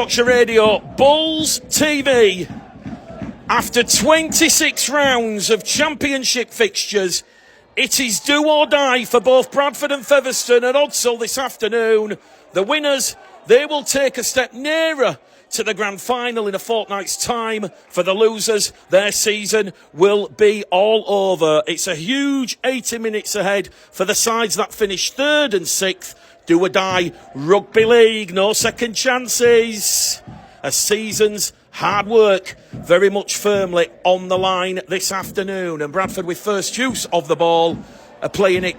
Yorkshire Radio, Bulls TV. After 26 rounds of championship fixtures, it is do or die for both Bradford and Featherstone at Odsall this afternoon. The winners, they will take a step nearer to the grand final in a fortnight's time. For the losers, their season will be all over. It's a huge 80 minutes ahead for the sides that finish third and sixth. Do or die rugby league, no second chances. A season's hard work very much firmly on the line this afternoon. And Bradford, with first use of the ball, are playing it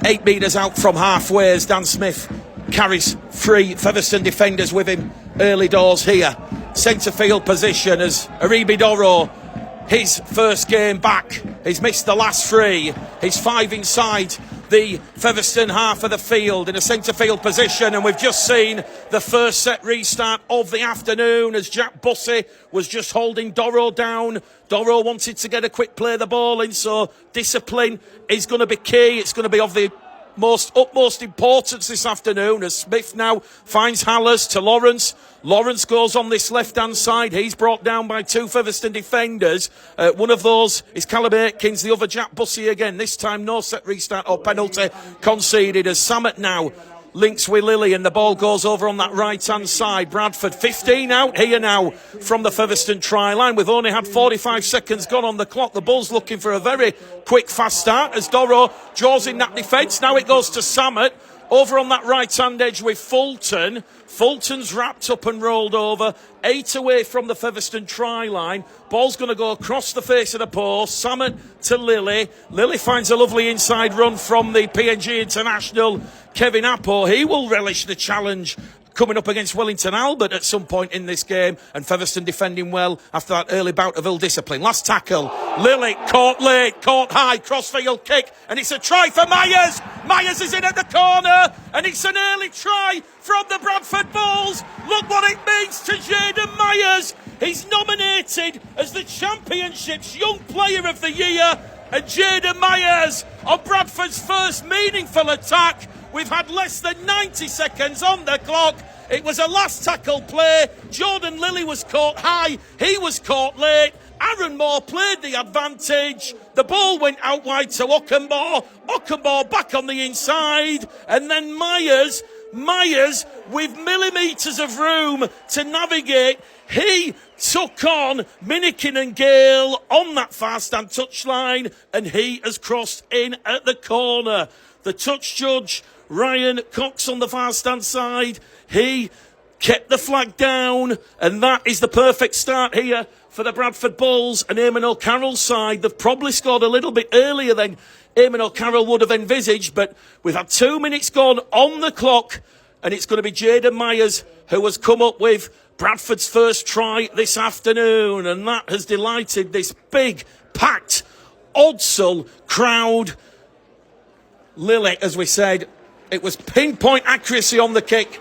8 metres out from halfway as Dan Smith carries three Featherstone defenders with him early doors here. Centre field position as Aribi Doro, his first game back. He's missed the last three. He's 5 inside the Featherstone half of the field in a centre field position, and we've just seen the first set restart of the afternoon as Jack Bussey was just holding Doro down. Doro wanted to get a quick play the ball in, so discipline is going to be key. It's going to be of the utmost importance this afternoon as Smith now finds Hallers to Lawrence. Lawrence goes on this left-hand side. He's brought down by two Featherstone defenders. One of those is Callum Aitkins, the other Jack Bussey again. This time no set restart or penalty conceded as Samet now links with Lilly and the ball goes over on that right-hand side. Bradford 15 out here now from the Featherstone try line. We've only had 45 seconds gone on the clock. The Bulls looking for a very quick, fast start as Doro draws in that defence. Now it goes to Samet over on that right-hand edge with Fulton. Fulton's wrapped up and rolled over. 8 away from the Featherstone try line. Ball's going to go across the face of the post. Samet to Lilly. Lilly finds a lovely inside run from the PNG international Kevin Appo. He will relish the challenge coming up against Wellington Albert at some point in this game, and Featherstone defending well after that early bout of ill discipline. Last tackle, Lilly caught late, caught high, crossfield kick, and it's a try for Myers. Myers is in at the corner, and it's an early try from the Bradford Bulls. Look what it means to Jaden Myers. He's nominated as the Championship's Young Player of the Year, and Jaden Myers on Bradford's first meaningful attack. We've had less than 90 seconds on the clock. It was a last tackle play. Jordan Lilly was caught high. He was caught late. Aaron Moore played the advantage. The ball went out wide to Ockenbaugh. Ockenbaugh back on the inside. And then Myers with millimetres of room to navigate. He took on Minikin and Gill on that far stand touchline, and he has crossed in at the corner. The touch judge, Ryan Cox on the far stand side, he kept the flag down, and that is the perfect start here for the Bradford Bulls. And Eamon O'Carroll's side, they've probably scored a little bit earlier than Eamon O'Carroll would have envisaged, but we've had 2 minutes gone on the clock, and it's going to be Jaden Myers who has come up with Bradford's first try this afternoon, and that has delighted this big, packed Odsall crowd. Lilly, as we said, it was pinpoint accuracy on the kick.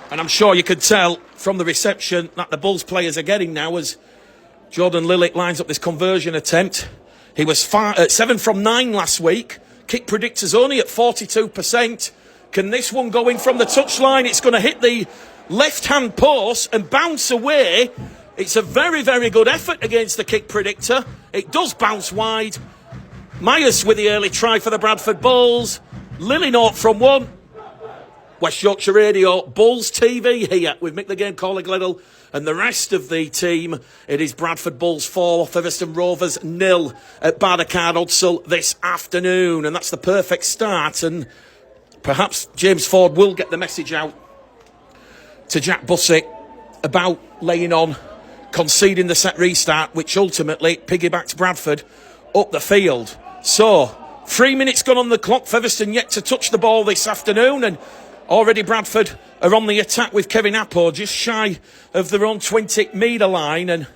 And I'm sure you could tell from the reception that the Bulls players are getting now as Jordan Lilly lines up this conversion attempt. He was 7 from 9 last week. Kick predictors only at 42%. Can this one go in from the touchline? It's going to hit the left-hand post and bounce away. It's a very, very good effort against the kick predictor. It does bounce wide. Myers with the early try for the Bradford Bulls. Lilly 0 from 1. West Yorkshire Radio, Bulls TV here with Mick the Game Caller Gledhill and the rest of the team. It is Bradford Bulls 4, Featherstone Rovers 0 at Barnacard Odsall this afternoon. And that's the perfect start. And perhaps James Ford will get the message out to Jack Bussey about laying on, conceding the set restart, which ultimately piggybacked Bradford up the field. So, 3 minutes gone on the clock. Featherstone yet to touch the ball this afternoon, and already Bradford are on the attack with Kevin Appo just shy of their own 20-metre line. And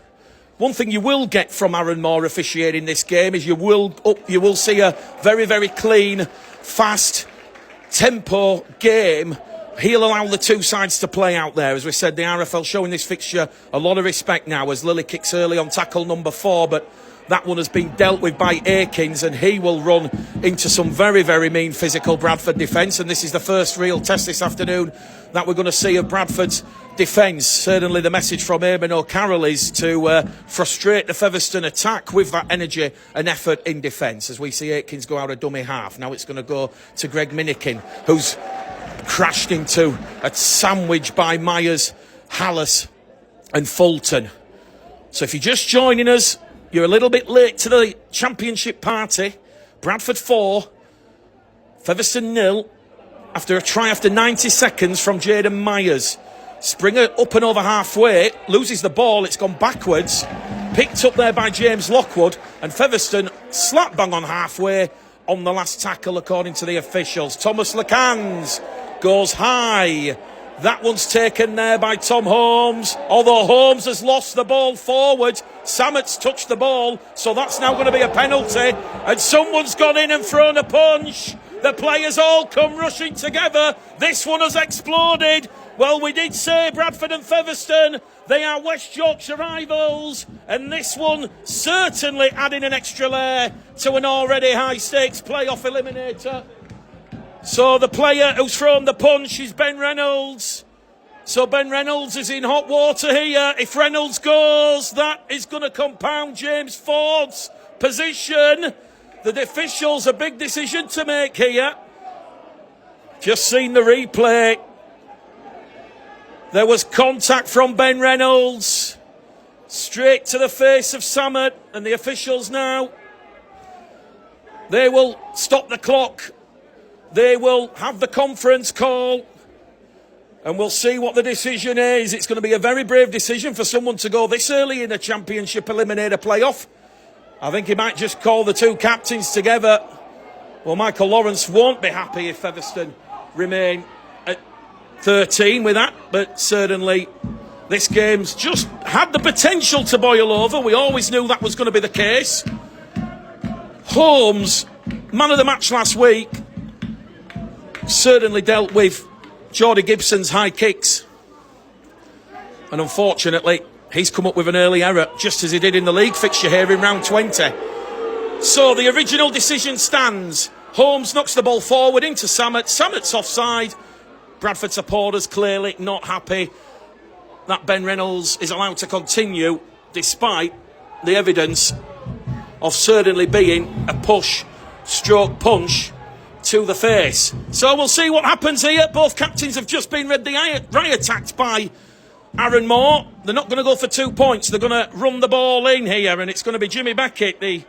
one thing you will get from Aaron Moore officiating this game is you will see a very, very clean, fast tempo game He'll allow the two sides to play out there. As we said, the RFL showing this fixture a lot of respect now as Lilly kicks early on tackle number 4, but that one has been dealt with by Akins, and he will run into some very, very mean physical Bradford defence. And this is the first real test this afternoon that we're going to see of Bradford's defence. Certainly the message from Eamon O'Carroll is to frustrate the Featherstone attack with that energy and effort in defence. As we see Akins go out a dummy half. Now it's going to go to Greg Minikin, who's crashed into a sandwich by Myers, Hallis and Fulton. So if you're just joining us, you're a little bit late to the championship party. Bradford 4, Featherstone 0, after a try after 90 seconds from Jaden Myers. Springer up and over halfway, loses the ball, it's gone backwards, picked up there by James Lockwood, and Featherstone slap bang on halfway on the last tackle according to the officials. Thomas Lacans goes high. That one's taken there by Tom Holmes, although Holmes has lost the ball forward. Sammett's touched the ball, so that's now going to be a penalty, and someone's gone in and thrown a punch. The players all come rushing together. This one has exploded. Well, we did say Bradford and Featherstone, they are West Yorkshire rivals, and this one certainly adding an extra layer to an already high-stakes playoff eliminator. So the player who's thrown the punch is Ben Reynolds. So Ben Reynolds is in hot water here. If Reynolds goes, that is going to compound James Ford's position. The officials, a big decision to make here. Just seen the replay. There was contact from Ben Reynolds. Straight to the face of Sammet. And the officials now, they will stop the clock. They will have the conference call, and we'll see what the decision is. It's going to be a very brave decision for someone to go this early in a championship eliminator playoff. I think he might just call the two captains together. Well, Michael Lawrence won't be happy if Featherstone remain at 13 with that, but certainly this game's just had the potential to boil over. We always knew that was going to be the case. Holmes, man of the match last week, certainly dealt with Jordy Gibson's high kicks, and unfortunately he's come up with an early error, just as he did in the league fixture here in round 20. So the original decision stands. Holmes knocks the ball forward into Sammet. Sammet's offside. Bradford supporters clearly not happy that Ben Reynolds is allowed to continue, despite the evidence of certainly being a push stroke punch to the face. So we'll see what happens here. Both captains have just been attacked by Aaron Moore. They're not going to go for 2 points. They're going to run the ball in here, and it's going to be Jimmy Beckett, the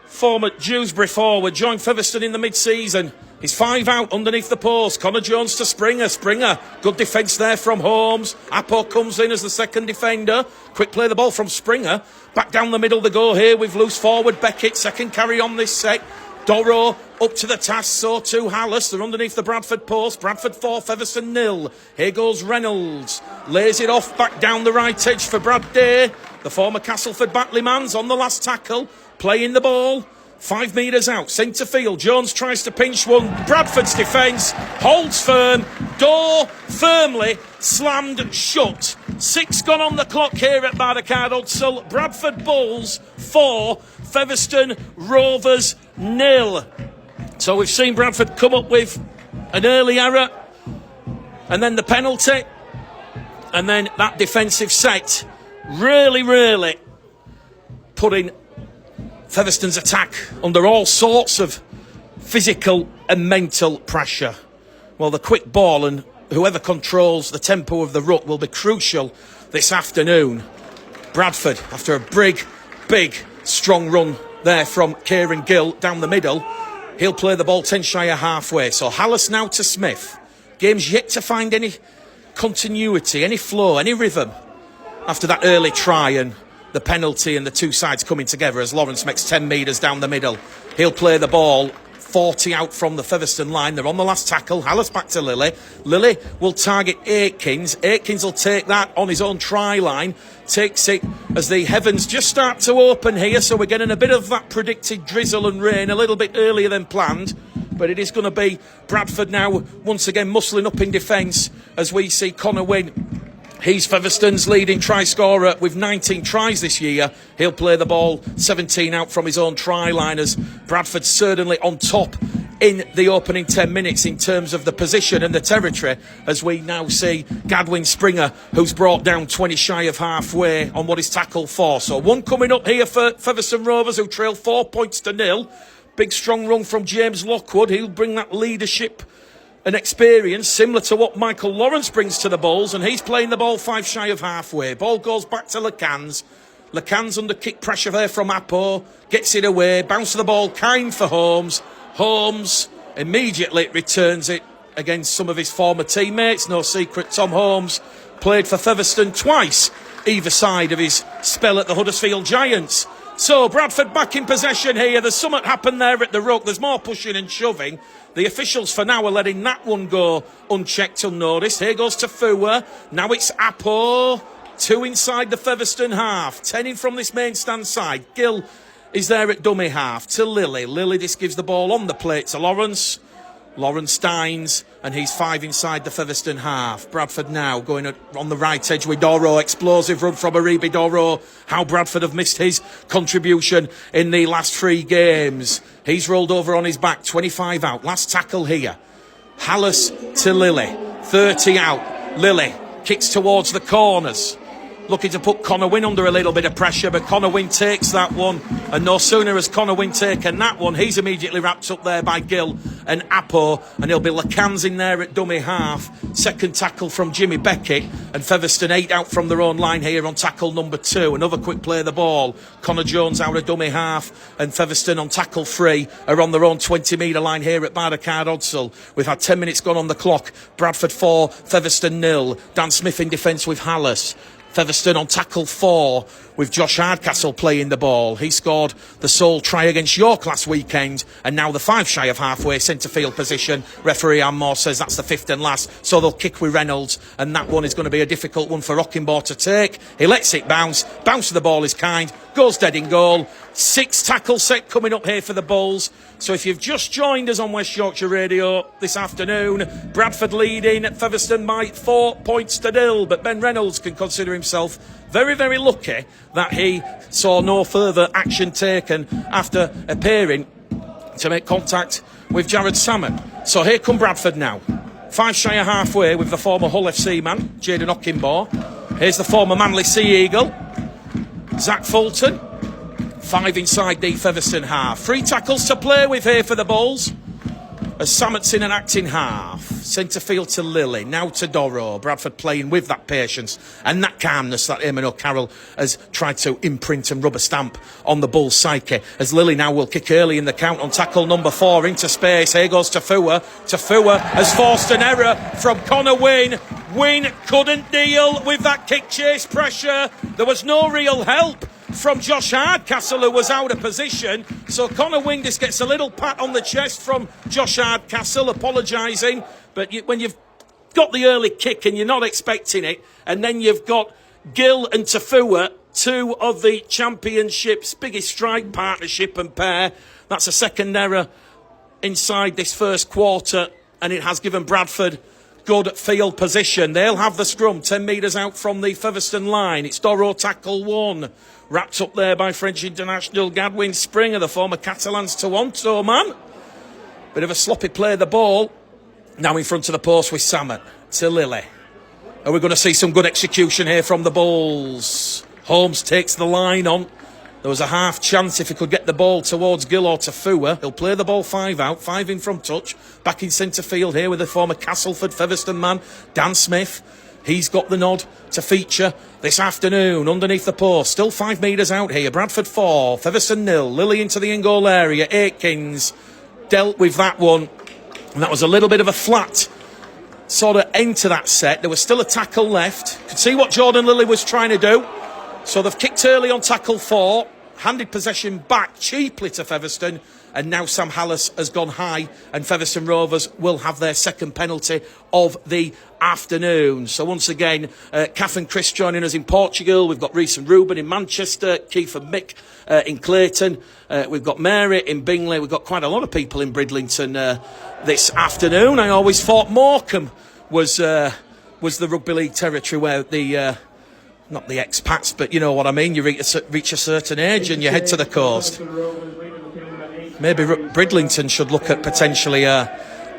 former Dewsbury forward, joined Featherstone in the mid-season. He's 5 out underneath the post. Connor Jones to Springer. Springer, good defence there from Holmes. Apo comes in as the second defender. Quick play the ball from Springer. Back down the middle they go here with loose forward Beckett. Second carry on this set. Dorrough up to the task, so too Hallis. They're underneath the Bradford post. Bradford 4, Featherstone 0. Here goes Reynolds. Lays it off back down the right edge for Brad Day. The former Castleford Batleyman's on the last tackle. Playing the ball. 5 metres out, centre field. Jones tries to pinch one. Bradford's defence holds firm. Door firmly slammed shut. 6 gone on the clock here at Barricade Hudsall. Bradford Bulls 4, Featherstone Rovers 0. So we've seen Bradford come up with an early error, and then the penalty, and then that defensive set really putting Featherstone's attack under all sorts of physical and mental pressure. Well, the quick ball and whoever controls the tempo of the ruck will be crucial this afternoon. Bradford, after a big, strong run there from Kieran Gill down the middle, he'll play the ball 10 shy of halfway. So Hallis now to Smith. Game's yet to find any continuity, any flow, any rhythm after that early try and the penalty and the two sides coming together as Lawrence makes 10 metres down the middle. He'll play the ball 40 out from the Featherstone line. They're on the last tackle. Hallis back to Lilly. Lilly will target Aikins. Aikins will take that on his own try line. Takes it as the heavens just start to open here. So we're getting a bit of that predicted drizzle and rain a little bit earlier than planned. but it is going to be Bradford now once again muscling up in defence as we see Connor Wynne. He's Featherstone's leading try scorer with 19 tries this year. He'll play the ball 17 out from his own try line as Bradford certainly on top in the opening 10 minutes in terms of the position and the territory, as we now see Gadwin Springer, who's brought down 20 shy of halfway on what is tackle 4. So one coming up here for Featherstone Rovers, who trail 4 points to 0. Big strong run from James Lockwood. He'll bring that leadership and experience similar to what Michael Lawrence brings to the Bulls, and he's playing the ball 5 shy of halfway. Ball goes back to LeCans. LeCans under kick pressure there from Apo, gets it away, bounce the ball kind for Holmes. Holmes immediately returns it against some of his former teammates. No secret, Tom Holmes played for Featherstone twice either side of his spell at the Huddersfield Giants. So Bradford back in possession here. There's something happened there at the ruck. There's more pushing and shoving. The officials for now are letting that one go unchecked, unnoticed. Here goes to Fua. Now it's Apo. 2 inside the Featherstone half. 10 in from this main stand side. Gill is there at dummy half to Lilly. Lilly, this gives the ball on the plate to Lawrence. Lawrence Steins, and he's 5 inside the Featherstone half. Bradford now going on the right edge with Doro. Explosive run from Aribi Doro. How Bradford have missed his contribution in the last 3 games. He's rolled over on his back, 25 out. Last tackle here. Hallis to Lilly. 30 out. Lilly kicks towards the corners. Looking to put Connor Wynne under a little bit of pressure, but Connor Wynne takes that one. And no sooner has Connor Wynne taken that one, he's immediately wrapped up there by Gill and Apo. And he'll be LeCans in there at dummy half. Second tackle from Jimmy Beckett. And Featherstone 8 out from their own line here on tackle number 2. Another quick play of the ball. Connor Jones out of dummy half. And Featherstone on tackle 3 are on their own 20-metre line here at Bardercard Odsall. We've had 10 minutes gone on the clock. Bradford 4, Featherstone 0. Dan Smith in defence with Hallis. Featherstone on tackle 4 with Josh Hardcastle playing the ball. He scored the sole try against York last weekend, and now the 5 shy of halfway centre field position. Referee Anmore says that's the 5th and last, so they'll kick with Reynolds, and that one is going to be a difficult one for Rockinbaugh to take. He lets it bounce. Bounce of the ball is kind. Goes dead in goal. 6 tackle set coming up here for the Bulls. So if you've just joined us on West Yorkshire Radio this afternoon, Bradford leading at Featherstone by 4 points to 0. But Ben Reynolds can consider himself very, very lucky that he saw no further action taken after appearing to make contact with Jared Salmon. So here come Bradford now. 5 shy of halfway with the former Hull FC man, Jaden Rockinbaugh. Here's the former Manly Sea Eagle, Zach Fulton. 5 inside the Featherstone half. 3 tackles to play with here for the Bulls. As Samet's in an acting half. Centre field to Lilly. Now to Doro. Bradford playing with that patience and that calmness that Eamon O'Carroll has tried to imprint and rubber stamp on the Bulls' psyche. As Lilly now will kick early in the count on tackle number 4 into space. Here goes to Fua. Tafua has forced an error from Connor Wynne. Wynne couldn't deal with that kick chase pressure. There was no real help from Josh Hardcastle, who was out of position. So Connor Wynne just gets a little pat on the chest from Josh Hardcastle, apologising. But when you've got the early kick and you're not expecting it, and then you've got Gill and Tafua, 2 of the Championship's biggest strike partnership and pair, that's a second error inside this first quarter, and it has given Bradford good field position. They'll have the scrum 10 metres out from the Featherstone line. It's Doro tackle 1. Wrapped up there by French international Gadwin Springer, the former Catalans Toronto man. Bit of a sloppy play of the ball. Now in front of the post with Samet to Lilly. Are we going to see some good execution here from the Bulls? Holmes takes the line on. There was a half chance if he could get the ball towards Gill or Tafua. He'll play the ball 5 out, 5 in from touch. Back in centre field here with the former Castleford Featherstone man, Dan Smith. He's got the nod to feature this afternoon underneath the post. Still 5 metres out here. Bradford 4, Featherstone 0. Lilly into the in-goal area. Aikins dealt with that one. And that was a little bit of a flat sort of end to that set. There was still a tackle left. Could see what Jordan Lilly was trying to do. So they've kicked early on tackle 4. Handed possession back cheaply to Featherstone. And now Sam Hallis has gone high, and Featherstone Rovers will have their second penalty of the afternoon. So once again, Kath and Chris joining us in Portugal. We've got Reece and Ruben in Manchester, Keith and Mick in Clayton. We've got Mary in Bingley. We've got quite a lot of people in Bridlington this afternoon. I always thought Morecambe was the rugby league territory where the not the expats, but you know what I mean. You reach a certain age and you head to the coast. Maybe Bridlington should look at potentially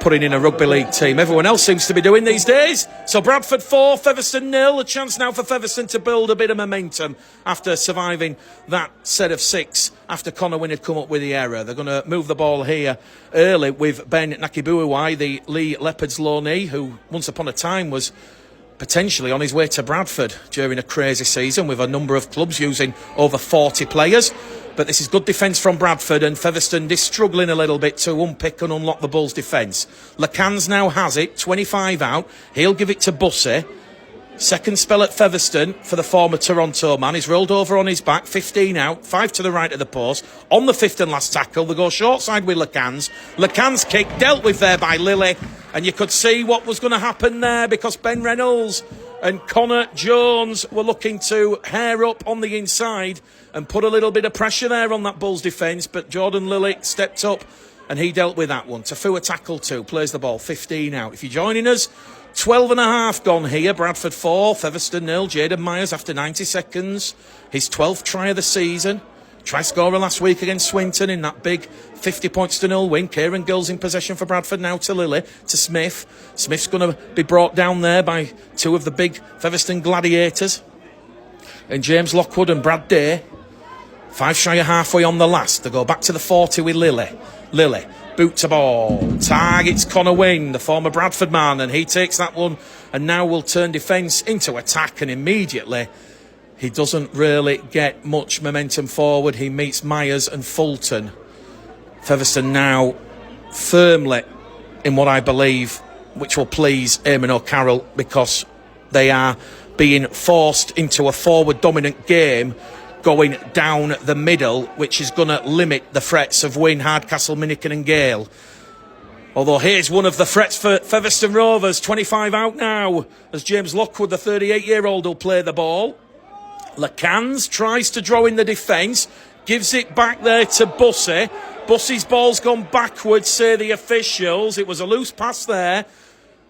putting in a rugby league team. Everyone else seems to be doing these days. So Bradford 4, Featherstone 0. A chance now for Featherstone to build a bit of momentum after surviving that set of 6 after Connor Wynne had come up with the error. They're going to move the ball here early with Ben Nakibuiwai, the Lee Leopards loanee, who once upon a time was potentially on his way to Bradford during a crazy season with a number of clubs using over 40 players. But this is good defence from Bradford, and Featherstone is struggling a little bit to unpick and unlock the Bulls' defence. Lacans now has it, 25 out. He'll give it to Bussey. Second spell at Featherstone for the former Toronto man. He's rolled over on his back, 15 out, 5 to the right of the post. On the fifth and last tackle, they go short side with Lacans. Lacans' kick dealt with there by Lilly, and you could see what was going to happen there because Ben Reynolds and Connor Jones were looking to hair up on the inside and put a little bit of pressure there on that Bulls defence, but Jordan Lilly stepped up and he dealt with that one. Tafua tackle 2, plays the ball, 15 out. If you're joining us, 12 and a half gone here. Bradford 4, Featherstone 0. Jaden Myers after 90 seconds. His 12th try of the season. Try scorer last week against Swinton in that big 50 points to 0 win. Kieran Gill's in possession for Bradford now to Lilly, to Smith. Smith's going to be brought down there by 2 of the big Featherstone gladiators. And James Lockwood and Brad Day. 5 shy of halfway on the last. They go back to the 40 with Lilly. Lilly, boot to ball. Targets Connor Wynne, the former Bradford man, and he takes that one and now will turn defence into attack, and immediately he doesn't really get much momentum forward. He meets Myers and Fulton. Featherstone now firmly in what I believe, which will please Eamon O'Carroll, because they are being forced into a forward dominant game going down the middle, which is going to limit the threats of Wynne, Hardcastle, Minikin and Gale. Although here's one of the threats for Featherstone Rovers, 25 out now, as James Lockwood, the 38-year-old, will play the ball. Lacans tries to draw in the defence, gives it back there to Bussey. Bussey's ball's gone backwards, say the officials. It was a loose pass there.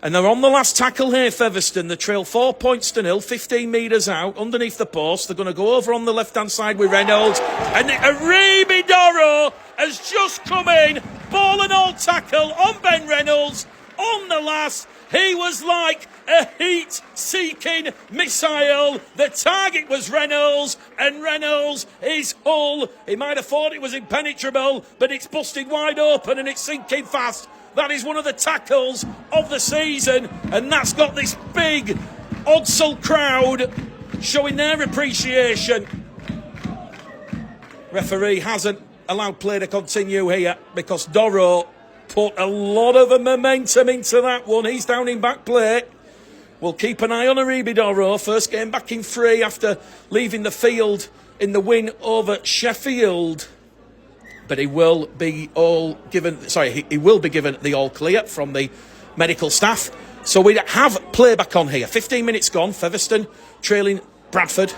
And they're on the last tackle here, Featherstone. They trail 4 points to 0, 15 metres out, underneath the post. They're going to go over on the left-hand side with Reynolds. And Aribi Doro has just come in. Ball and all tackle on Ben Reynolds. On the last, he was like a heat-seeking missile. The target was Reynolds, and Reynolds, his hull, he might have thought it was impenetrable, but it's busted wide open and it's sinking fast. That is one of the tackles of the season, and that's got this big Odsal crowd showing their appreciation. Referee hasn't allowed play to continue here because Doro put a lot of momentum into that one. He's down in back play. We'll keep an eye on Aribi Doro. First game back in 3 after leaving the field in the win over Sheffield. But he will be given the all clear from the medical staff. So we have playback on here. 15 minutes gone. Featherstone trailing Bradford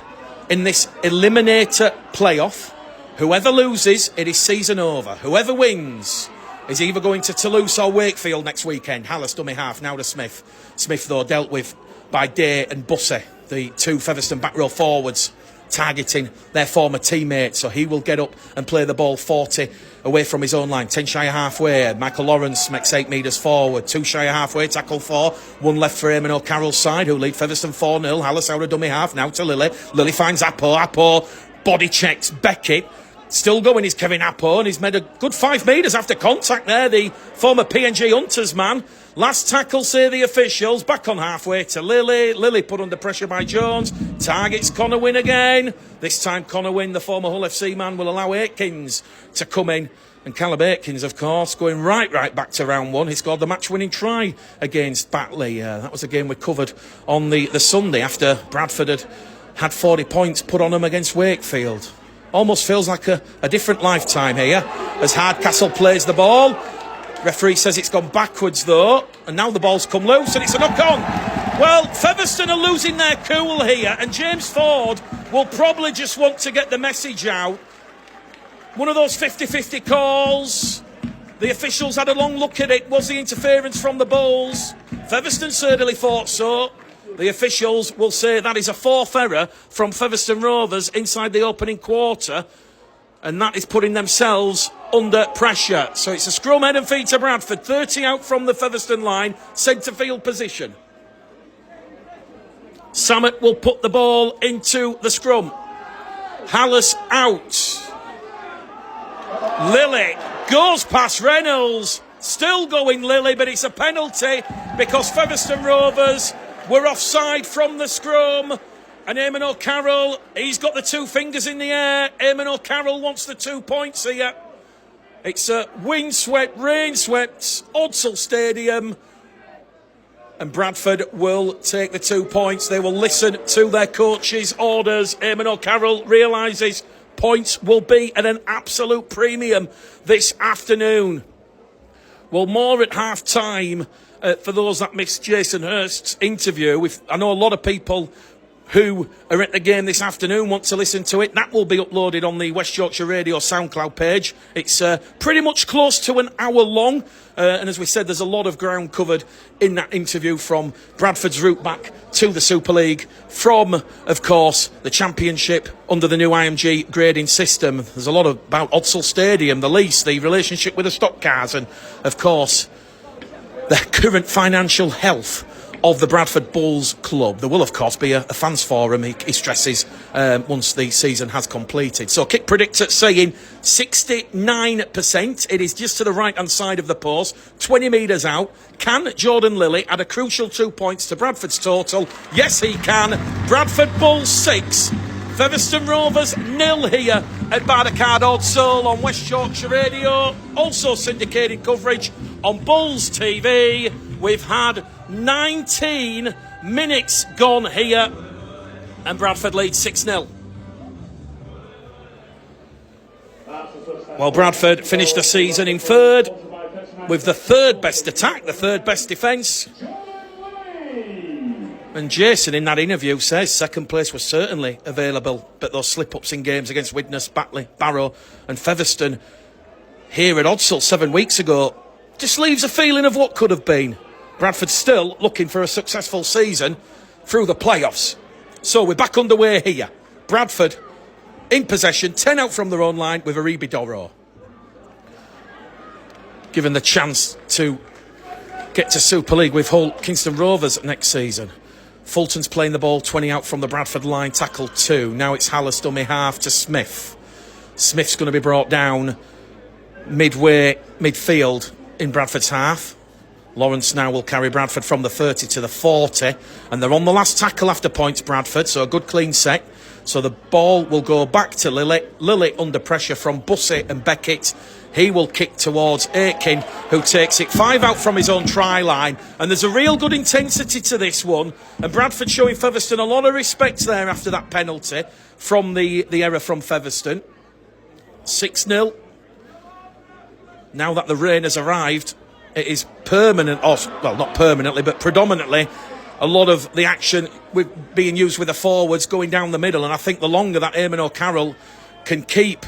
in this eliminator playoff. Whoever loses, it is season over. Whoever wins is either going to Toulouse or Wakefield next weekend. Hallis dummy half now to Smith. Smith, though, dealt with by Day and Bussey, the 2 Featherstone back row forwards, targeting their former teammates, so he will get up and play the ball 40 away from his own line. 10 shy of halfway. Michael Lawrence makes 8 metres forward. 2 shy of halfway. Tackle 4. 1 left for Eamon O'Carroll's side, who lead Featherstone 4-0. Hallis out of dummy half. Now to Lilly. Lilly finds Appo. Appo body checks Beckett. Still going is Kevin Appo, and he's made a good 5 metres after contact there, the former PNG Hunters man. Last tackle, say the officials. Back on halfway to Lilly. Lilly put under pressure by Jones. Targets Connor Wynne again. This time Connor Wynne, the former Hull FC man, will allow Aikins to come in. And Callum Aikins, of course, going right back to round 1. He scored the match-winning try against Batley. That was a game we covered on the Sunday after Bradford had 40 points put on them against Wakefield. Almost feels like a different lifetime here. as Hardcastle plays the ball. Referee says it's gone backwards though, and now the ball's come loose and it's a knock-on. Well, Featherstone are losing their cool here, and James Ford will probably just want to get the message out. One of those 50-50 calls. The officials had a long look at it. Was the interference from the Bulls? Featherstone certainly thought so. The officials will say that is a fourth error from Featherstone Rovers inside the opening quarter, and that is putting themselves under pressure. So it's a scrum, head and feet to Bradford, 30 out from the Featherstone line, centre field position. Samet will put the ball into the scrum. Hallis out. Lilly goes past Reynolds. Still going Lilly, but it's a penalty because Featherstone Rovers were offside from the scrum. And Eamon O'Carroll, he's got the two fingers in the air. Eamon O'Carroll wants the 2 points here. It's a wind-swept, rain-swept Odsal Stadium. And Bradford will take the 2 points. They will listen to their coach's orders. Eamon O'Carroll realises points will be at an absolute premium this afternoon. Well, more at half-time for those that missed Jason Hurst's interview. I know a lot of people who are at the game this afternoon want to listen to it. That will be uploaded on the West Yorkshire Radio SoundCloud page. It's pretty much close to an hour long. And as we said, there's a lot of ground covered in that interview, from Bradford's route back to the Super League, from, of course, the Championship under the new IMG grading system. There's a lot about Odsal Stadium, the lease, the relationship with the stock cars, and, of course, the current financial health of the Bradford Bulls club. There will, of course, be a fans forum, he stresses, once the season has completed. So kick predictor saying 69%. It is just to the right-hand side of the post, 20 metres out. Can Jordan Lilly add a crucial 2 points to Bradford's total? Yes, he can. Bradford Bulls 6. Featherstone Rovers 0 here at Barricade Odsal on West Yorkshire Radio. Also syndicated coverage on Bulls TV. We've had 19 minutes gone here, and Bradford leads 6-0. Well, Bradford finished the season in third with the third best attack, the third best defence. And Jason, in that interview, says second place was certainly available, but those slip-ups in games against Widnes, Batley, Barrow and Featherstone here at Odsal 7 weeks ago just leaves a feeling of what could have been. Bradford still looking for a successful season through the playoffs. So we're back underway here. Bradford in possession, 10 out from their own line with Aribi Doro. Given the chance to get to Super League with Hull Kingston Rovers next season. Fulton's playing the ball 20 out from the Bradford line, tackle 2. Now it's Hallis dummy half to Smith. Smith's going to be brought down midfield in Bradford's half. Lawrence now will carry Bradford from the 30 to the 40, and they're on the last tackle after points, Bradford, so a good clean set. So the ball will go back to Lilly. Lilly under pressure from Bussey and Beckett. He will kick towards Aitken, who takes it 5 out from his own try line. And there's a real good intensity to this one. And Bradford showing Featherstone a lot of respect there after that penalty from the error from Featherstone. 6-0. Now that the rain has arrived, it is permanent, or, well, not permanently, but predominantly a lot of the action being used with the forwards going down the middle. And I think the longer that Eamon O'Carroll can keep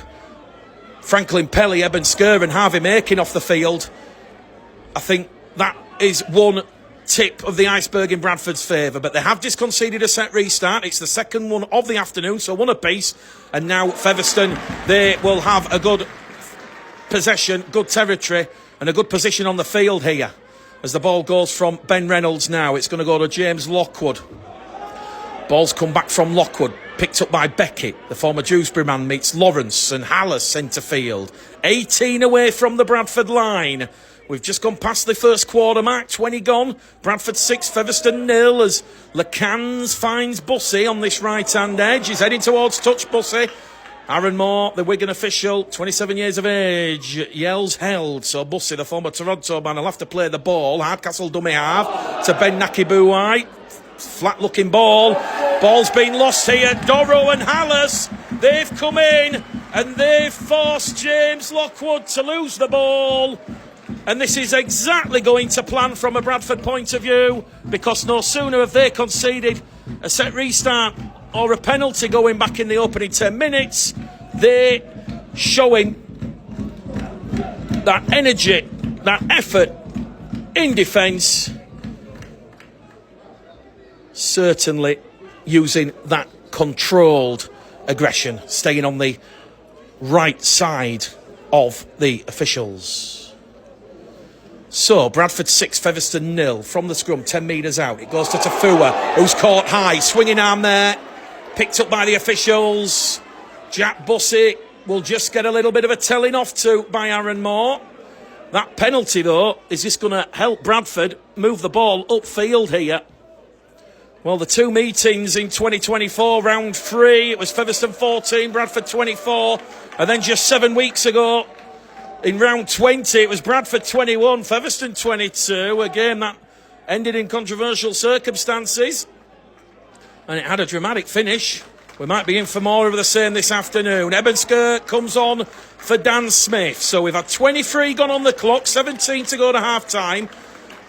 Franklin Pelly, Eben Skur and Harvey Makin off the field, I think that is one tip of the iceberg in Bradford's favour. But they have just conceded a set restart. It's the second one of the afternoon, so one apiece. And now Featherstone, they will have a good possession, good territory, and a good position on the field here. As the ball goes from Ben Reynolds now, it's going to go to James Lockwood. Ball's come back from Lockwood, picked up by Beckett. The former Dewsbury man meets Lawrence and Hallis centre field. 18 away from the Bradford line. We've just gone past the first quarter mark, 20 gone. Bradford 6, Featherstone 0 as LeCans finds Bussey on this right-hand edge. He's heading towards touch, Bussey. Aaron Moore, the Wigan official, 27 years of age, yells held. So Bussey, the former Toronto man, will have to play the ball. Hardcastle dummy half to Ben Nakibuai. Flat-looking ball. Ball's been lost here. Doro and Hallis, they've come in. and they force James Lockwood to lose the ball. And this is exactly going to plan from a Bradford point of view, because no sooner have they conceded a set restart or a penalty going back in the opening 10 minutes, they're showing that energy, that effort in defence, certainly using that controlled aggression, staying on the right side of the officials. So, Bradford 6, Featherstone 0 from the scrum, 10 metres out. It goes to Tafua, who's caught high, swinging arm there, picked up by the officials. Jack Bussey will just get a little bit of a telling off to by Aaron Moore. That penalty, though, is just going to help Bradford move the ball upfield here. Well, the two meetings in 2024, round 3, it was Featherstone 14, Bradford 24, and then just 7 weeks ago, in round 20, it was Bradford 21, Featherstone 22. Again, that ended in controversial circumstances, and it had a dramatic finish. We might be in for more of the same this afternoon. Ebensker comes on for Dan Smith. So we've had 23 gone on the clock, 17 to go to half-time.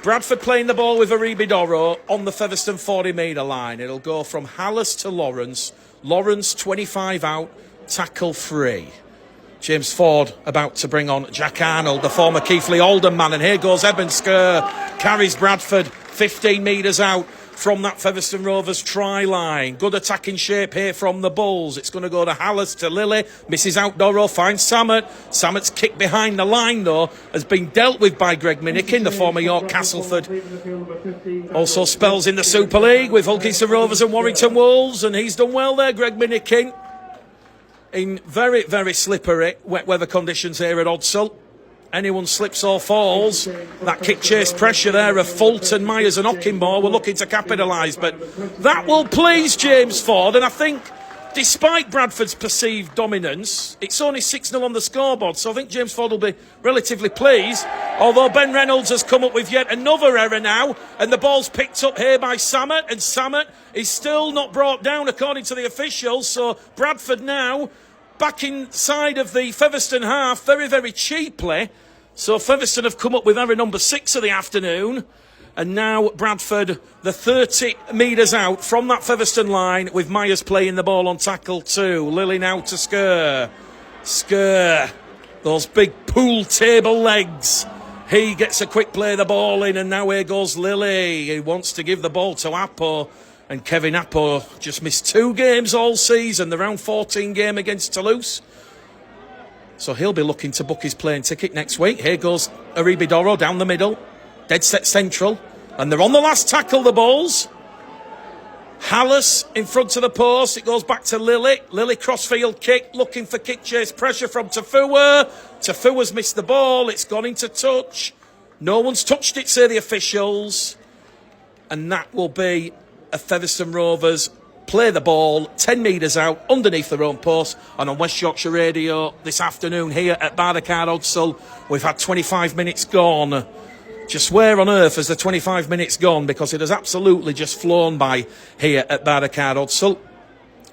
Bradford playing the ball with Aribidoro on the Featherstone 40-metre line. It'll go from Hallis to Lawrence. Lawrence 25 out, tackle free. James Ford about to bring on Jack Arnold, the former Keighley Oldham man. And here goes Ebensker, carries Bradford 15 metres out from that Featherstone Rovers try line. Good attacking shape here from the Bulls. It's going to go to Hallis, to Lilly. Misses out Doro, finds Samet. Samet's kick behind the line, though, has been dealt with by Greg Minikin, the former York Castleford. Also spells in the Super League with Hulkington Rovers and Warrington Wolves, and he's done well there, Greg Minikin, in very, very slippery wet weather conditions here at Odsall. Anyone slips or falls, that kick chase pressure there of Fulton, Myers and Ockingmore were looking to capitalise, but that will please James Ford, and I think despite Bradford's perceived dominance, it's only 6-0 on the scoreboard, so I think James Ford will be relatively pleased, although Ben Reynolds has come up with yet another error now, and the ball's picked up here by Samet, and Samet is still not brought down according to the officials, so Bradford now back inside of the Featherstone half very, very cheaply. So Featherstone have come up with error number 6 of the afternoon. And now Bradford, the 30 metres out from that Featherstone line, with Myers playing the ball on tackle 2. Lilly now to Skur. Skur, those big pool table legs. He gets a quick play the ball in, and now here goes Lilly. He wants to give the ball to Appo. And Kevin Appo just missed 2 games all season, the round 14 game against Toulouse. So he'll be looking to book his plane ticket next week. Here goes Aribidoro down the middle, dead set central. And they're on the last tackle, the Bulls. Hallis in front of the post. It goes back to Lilly. Lilly crossfield kick, looking for kick chase pressure from Tafua. Tafua's missed the ball. It's gone into touch. No one's touched it, say the officials. And that will be a Featherstone Rovers play the ball 10 metres out underneath their own post. And on West Yorkshire Radio this afternoon here at Bardercard Odsall, we've had 25 minutes gone. Just where on earth has the 25 minutes gone? Because it has absolutely just flown by here at Bardercard Odsall.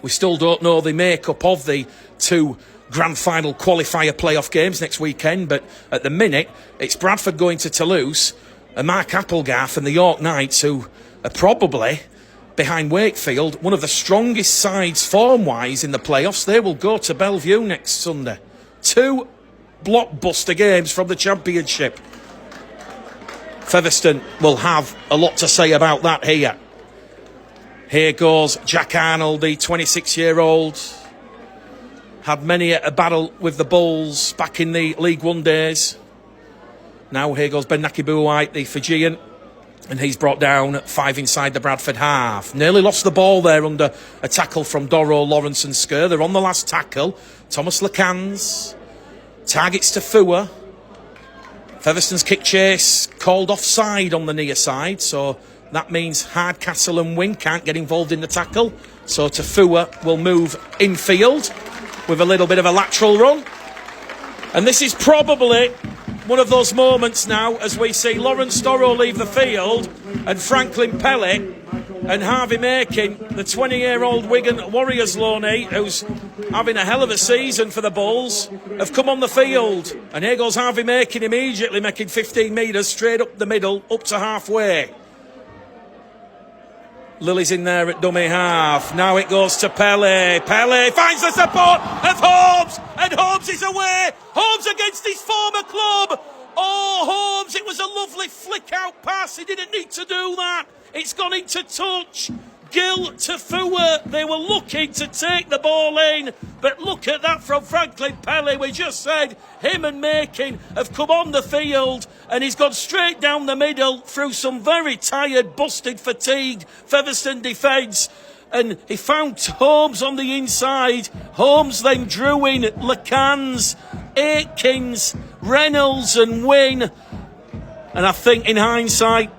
We still don't know the makeup of the 2 grand final qualifier playoff games next weekend, but at the minute it's Bradford going to Toulouse and Mark Applegarth and the York Knights, who are probably behind Wakefield, one of the strongest sides form-wise in the playoffs. They will go to Bellevue next Sunday. 2 blockbuster games from the Championship. Featherstone will have a lot to say about that here. Here goes Jack Arnold, the 26-year-old. Had many a battle with the Bulls back in the League One days. Now here goes Ben Nakibuwai, the Fijian. And he's brought down 5 inside the Bradford half. Nearly lost the ball there under a tackle from Doro, Lawrence and Skur. They're on the last tackle. Thomas Lacans targets to Fua. Featherstone's kick chase called offside on the near side. So that means Hardcastle and Wing can't get involved in the tackle. So Tafua will move infield with a little bit of a lateral run. And this is probably one of those moments now as we see Lawrence Doro leave the field and Franklin Pelly and Harvey Makin, the 20-year-old Wigan Warriors loanee, who's having a hell of a season for the Bulls, have come on the field. And here goes Harvey Makin immediately, making 15 metres straight up the middle, up to halfway. Lily's in there at dummy half. Now it goes to Pele. Pele finds the support of Holmes, and Holmes is away. Holmes against his former club. Oh, Holmes, it was a lovely flick-out pass. He didn't need to do that. It's gone into touch. Gill to Fua. They were looking to take the ball in, but look at that from Franklin Pele. We just said him and Makin have come on the field, and he's gone straight down the middle through some very tired, busted, fatigued Featherstone defence. And he found Holmes on the inside. Holmes then drew in LeCans, Aikins, Reynolds and Wynne. And I think in hindsight,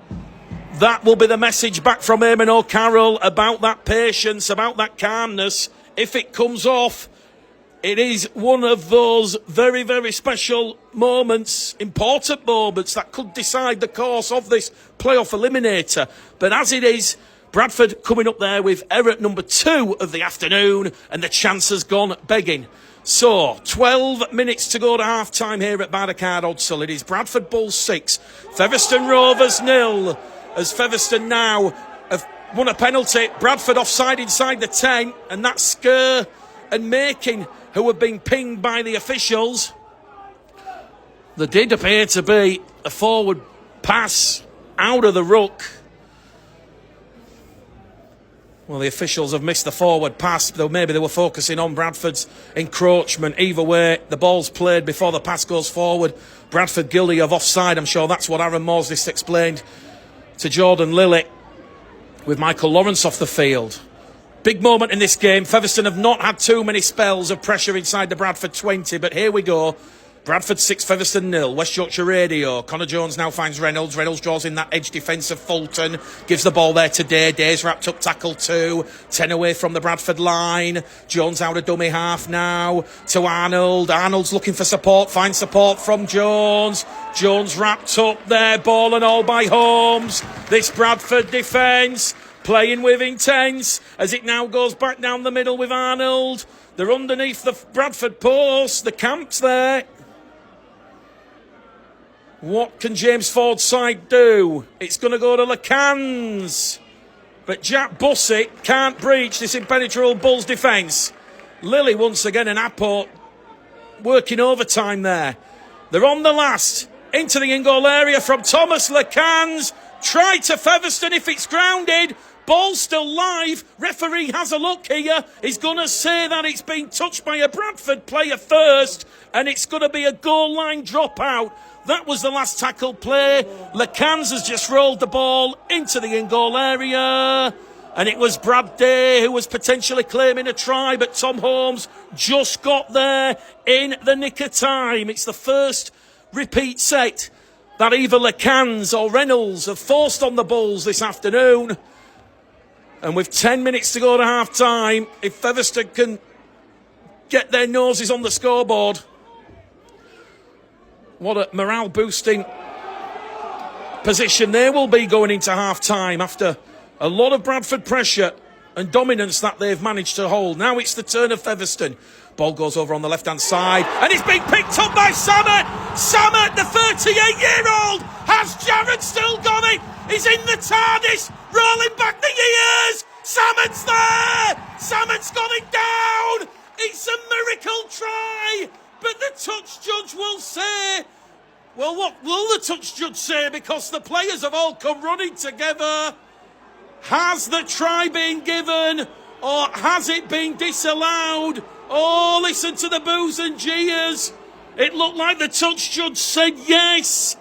that will be the message back from Eamon O'Carroll about that patience, about that calmness. If it comes off, it is one of those very, very special moments, important moments that could decide the course of this playoff eliminator. But as it is, Bradford coming up there with error number 2 of the afternoon, and the chance has gone begging. So, 12 minutes to go to half-time here at Barricade Odsal. It is Bradford Bulls 6, Featherstone Rovers 0. As Featherstone now have won a penalty. Bradford offside inside the 10, and that's Skur and Makin who have been pinged by the officials. There did appear to be a forward pass out of the ruck. Well, the officials have missed the forward pass, though maybe they were focusing on Bradford's encroachment. Either way, the ball's played before the pass goes forward. Bradford guilty of offside. I'm sure that's what Aaron Morsley explained to Jordan Lilly with Michael Lawrence off the field. Big moment in this game. Featherstone have not had too many spells of pressure inside the Bradford 20, but here we go. Bradford 6, Featherstone 0. West Yorkshire Radio. Connor Jones now finds Reynolds. Reynolds draws in that edge defence of Fulton. Gives the ball there to Day. Day's wrapped up tackle 2. 10 away from the Bradford line. Jones out of dummy half now to Arnold. Arnold's looking for support. Finds support from Jones. Jones wrapped up there. Ball and all by Holmes. This Bradford defence playing with intense as it now goes back down the middle with Arnold. They're underneath the Bradford post. The camp's there. What can James Ford's side do? It's going to go to LeCans. But Jack Bussett can't breach this impenetrable Bulls defence. Lilly once again and Appo working overtime there. They're on the last. Into the in-goal area from Thomas LeCans. Try to Featherstone if it's grounded. Ball still live. Referee has a look here. He's going to say that it's been touched by a Bradford player first. And it's going to be a goal line dropout. That was the last tackle play. LeCans has just rolled the ball into the in-goal area. And it was Brad Day who was potentially claiming a try, but Tom Holmes just got there in the nick of time. It's the first repeat set that either LeCans or Reynolds have forced on the Bulls this afternoon. And with 10 minutes to go to half-time, if Featherstone can get their noses on the scoreboard, what a morale-boosting position they will be going into half-time after a lot of Bradford pressure and dominance that they've managed to hold. Now it's the turn of Featherstone. Ball goes over on the left-hand side, and it's being picked up by Samet. Samet, the 38-year-old, has Jared still got it? He's in the TARDIS, rolling back the years. Samet's there. Samet's got it down. It's a miracle try. But the touch judge will say, well, what will the touch judge say? Because the players have all come running together. Has the try been given, or has it been disallowed? Oh, listen to the boos and jeers. It looked like the touch judge said yes.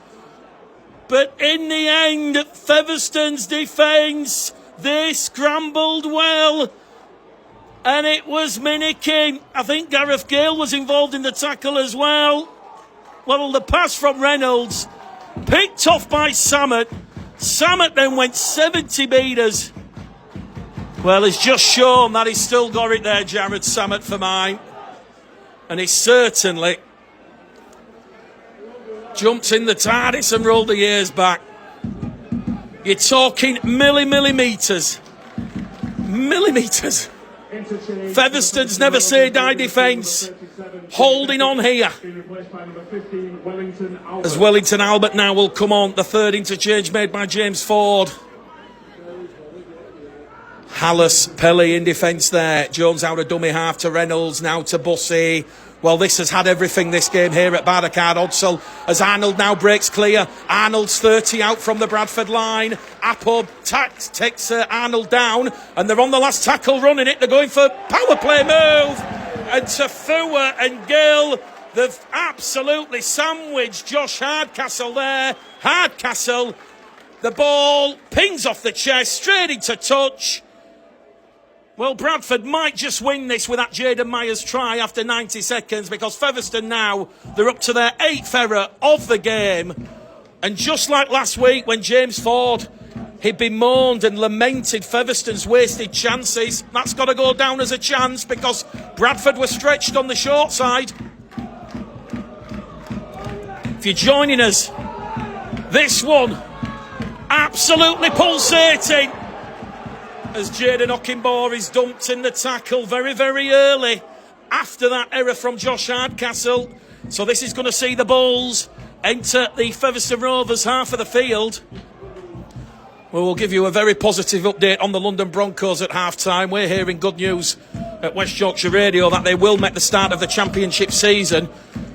But in the end, Featherstone's defence, they scrambled well. And it was Minikin. I think Gareth Gill was involved in the tackle as well. Well, the pass from Reynolds, picked off by Samet. Samet then went 70 metres. Well, he's just shown that he's still got it there, Jared Samet, for mine. And he certainly jumped in the TARDIS and rolled the years back. You're talking millimetres. millimetres. Featherstone's never say die defence. Holding on here. As Wellington Albert now will come on. The third interchange made by James Ford. Hallis, Pelly in defence there. Jones out of dummy half to Reynolds, now to Bussey. Well, this has had everything, this game here at Barricade Odsel, as Arnold now breaks clear. Arnold's 30 out from the Bradford line. Appo takes Arnold down, and they're on the last tackle running it. They're going for power play move. And Tafua and Gill, they've absolutely sandwiched Josh Hardcastle there. Hardcastle, the ball pings off the chest, straight into touch. Well, Bradford might just win this with that Jaden Myers try after 90 seconds, because Featherstone now, they're up to their 8th error of the game. And just like last week when James Ford, he'd bemoaned and lamented Featherstone's wasted chances, that's got to go down as a chance because Bradford were stretched on the short side. If you're joining us, this one, absolutely pulsating. As Jaden Ockimbour is dumped in the tackle very, very early after that error from Josh Hardcastle. So this is going to see the Bulls enter the Featherstone Rovers half of the field. We will give you a very positive update on the London Broncos at half-time. We're hearing good news at West Yorkshire Radio that they will make the start of the championship season.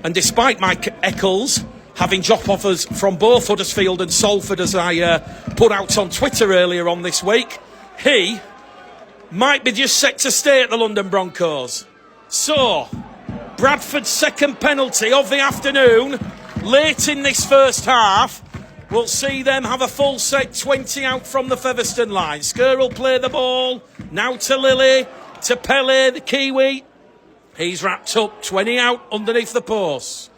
And despite Mike Eccles having job offers from both Huddersfield and Salford, as I put out on Twitter earlier on this week, he might be just set to stay at the London Broncos. So, Bradford's second penalty of the afternoon, late in this first half, will see them have a full set 20 out from the Featherstone line. Skur will play the ball, now to Lilly, to Pele, the Kiwi. He's wrapped up, 20 out underneath the post.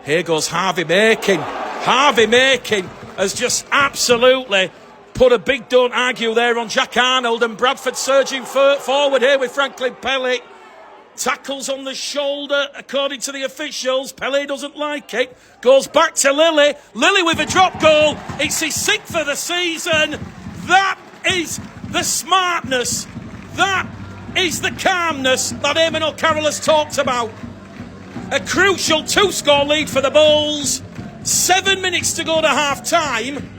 Here goes Harvey Makin. Harvey Makin has just absolutely put a big don't argue there on Jack Arnold, and Bradford surging forward here with Franklin Pelly. Tackles on the shoulder, according to the officials. Pelly doesn't like it. Goes back to Lilly. Lilly with a drop goal. It's his 6th of the season. That is the smartness. That is the calmness that Eamon O'Carroll has talked about. A crucial 2-score lead for the Bulls. 7 minutes to go to half-time.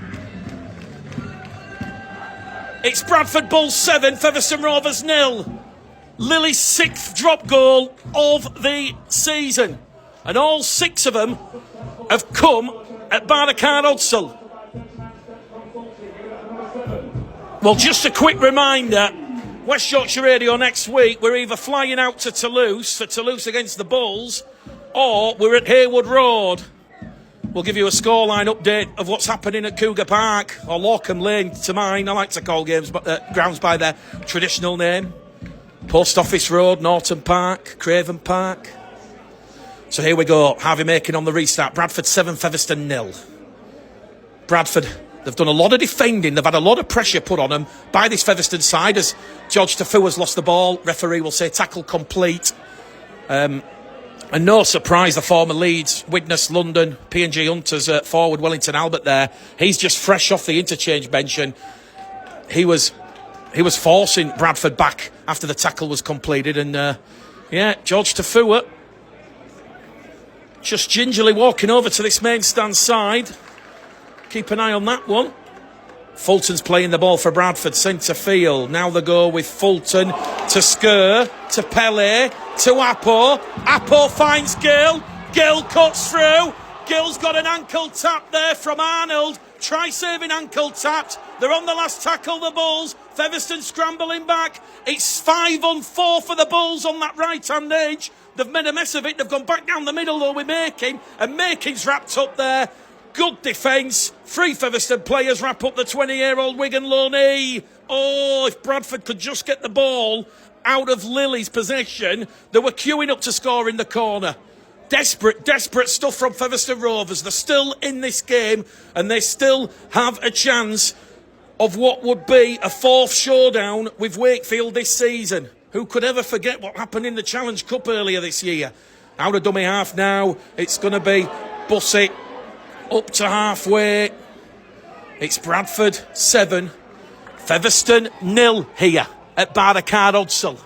It's Bradford Bulls 7, Featherstone Rovers 0. Lilly's 6th drop goal of the season. And all 6 of them have come at Barricade Odsel. Well, just a quick reminder, West Yorkshire Radio next week, we're either flying out to Toulouse for Toulouse against the Bulls, or we're at Haywood Road. We'll give you a scoreline update of what's happening at Cougar Park, or Lorcombe Lane to mine. I like to call games grounds by their traditional name. Post Office Road, Norton Park, Craven Park. So here we go. Harvey Makin on the restart. Bradford 7, Featherstone 0. Bradford, they've done a lot of defending. They've had a lot of pressure put on them by this Featherstone side as George Tafua's lost the ball. Referee will say tackle complete. And no surprise, the former Leeds, Widnes, London, P&G Hunters forward Wellington Albert there. He's just fresh off the interchange bench, and he was forcing Bradford back after the tackle was completed. And George Tafua just gingerly walking over to this main stand side. Keep an eye on that one. Fulton's playing the ball for Bradford, centre field. Now they go with Fulton to Skur, to Pele, to Appo. Appo finds Gill. Gill cuts through. Gill's got an ankle tap there from Arnold. Try saving ankle tapped. They're on the last tackle, the Bulls. Featherstone scrambling back. It's 5-on-4 for the Bulls on that right-hand edge. They've made a mess of it. They've gone back down the middle though with Makin. And Makin's wrapped up there. Good defence. 3 Featherstone players wrap up the 20-year-old Wigan loanee. Oh, if Bradford could just get the ball out of Lilly's possession. They were queuing up to score in the corner. Desperate stuff from Featherstone Rovers. They're still in this game and they still have a chance of what would be a 4th showdown with Wakefield this season. Who could ever forget what happened in the Challenge Cup earlier this year? Out of dummy half now. It's going to be Bussey up to halfway. It's Bradford 7, Featherstone 0 here at Barricade Odsal.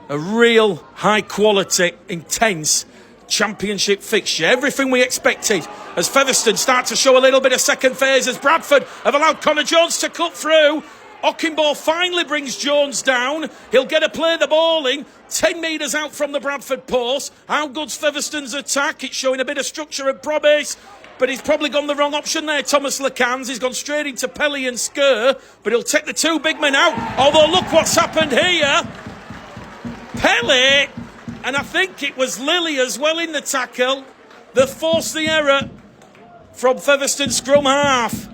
A real high quality, intense championship fixture. Everything we expected as Featherstone start to show a little bit of second phase as Bradford have allowed Connor Jones to cut through. Ockenbaugh finally brings Jones down. He'll get to play the ball in 10 metres out from the Bradford post. How good's Featherstone's attack? It's showing a bit of structure at Probase, but he's probably gone the wrong option there, Thomas Lecans. He's gone straight into Pelly and Skur, but he'll take the two big men out. Although look what's happened here. Pelly, and I think it was Lilly as well in the tackle, that forced the error from Featherstone scrum half.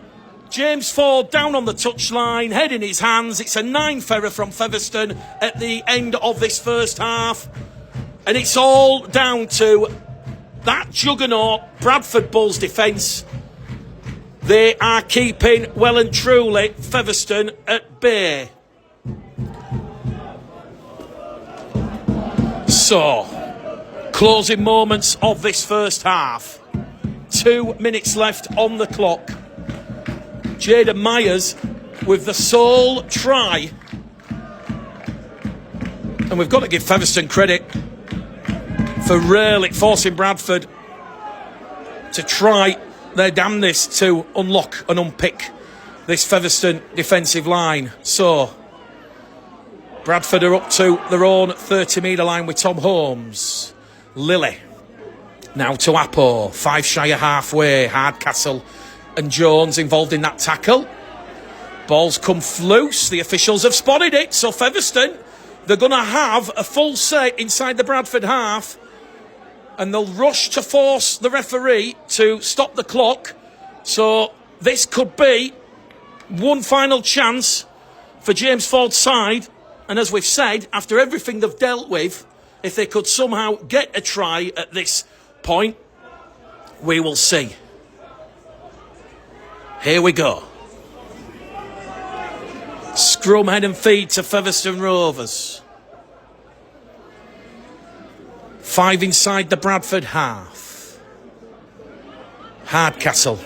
James Ford down on the touchline, head in his hands. It's a 9th error from Featherstone at the end of this first half. And it's all down to that juggernaut Bradford Bulls defence. They are keeping well and truly Featherstone at bay. So, closing moments of this first half. 2 minutes left on the clock. Jaden Myers with the sole try. And we've got to give Featherstone credit for really forcing Bradford to try their damnedest to unlock and unpick this Featherstone defensive line. So, Bradford are up to their own 30-metre line with Tom Holmes. Lilly now to Appo, 5 shy of halfway. Hardcastle and Jones involved in that tackle. Ball's come loose. The officials have spotted it. So Featherstone, they're going to have a full set inside the Bradford half. And they'll rush to force the referee to stop the clock. So this could be one final chance for James Ford's side. And as we've said, after everything they've dealt with, if they could somehow get a try at this point, we will see. Here we go. Scrum, head and feed to Featherstone Rovers. 5 inside the Bradford half. Hardcastle.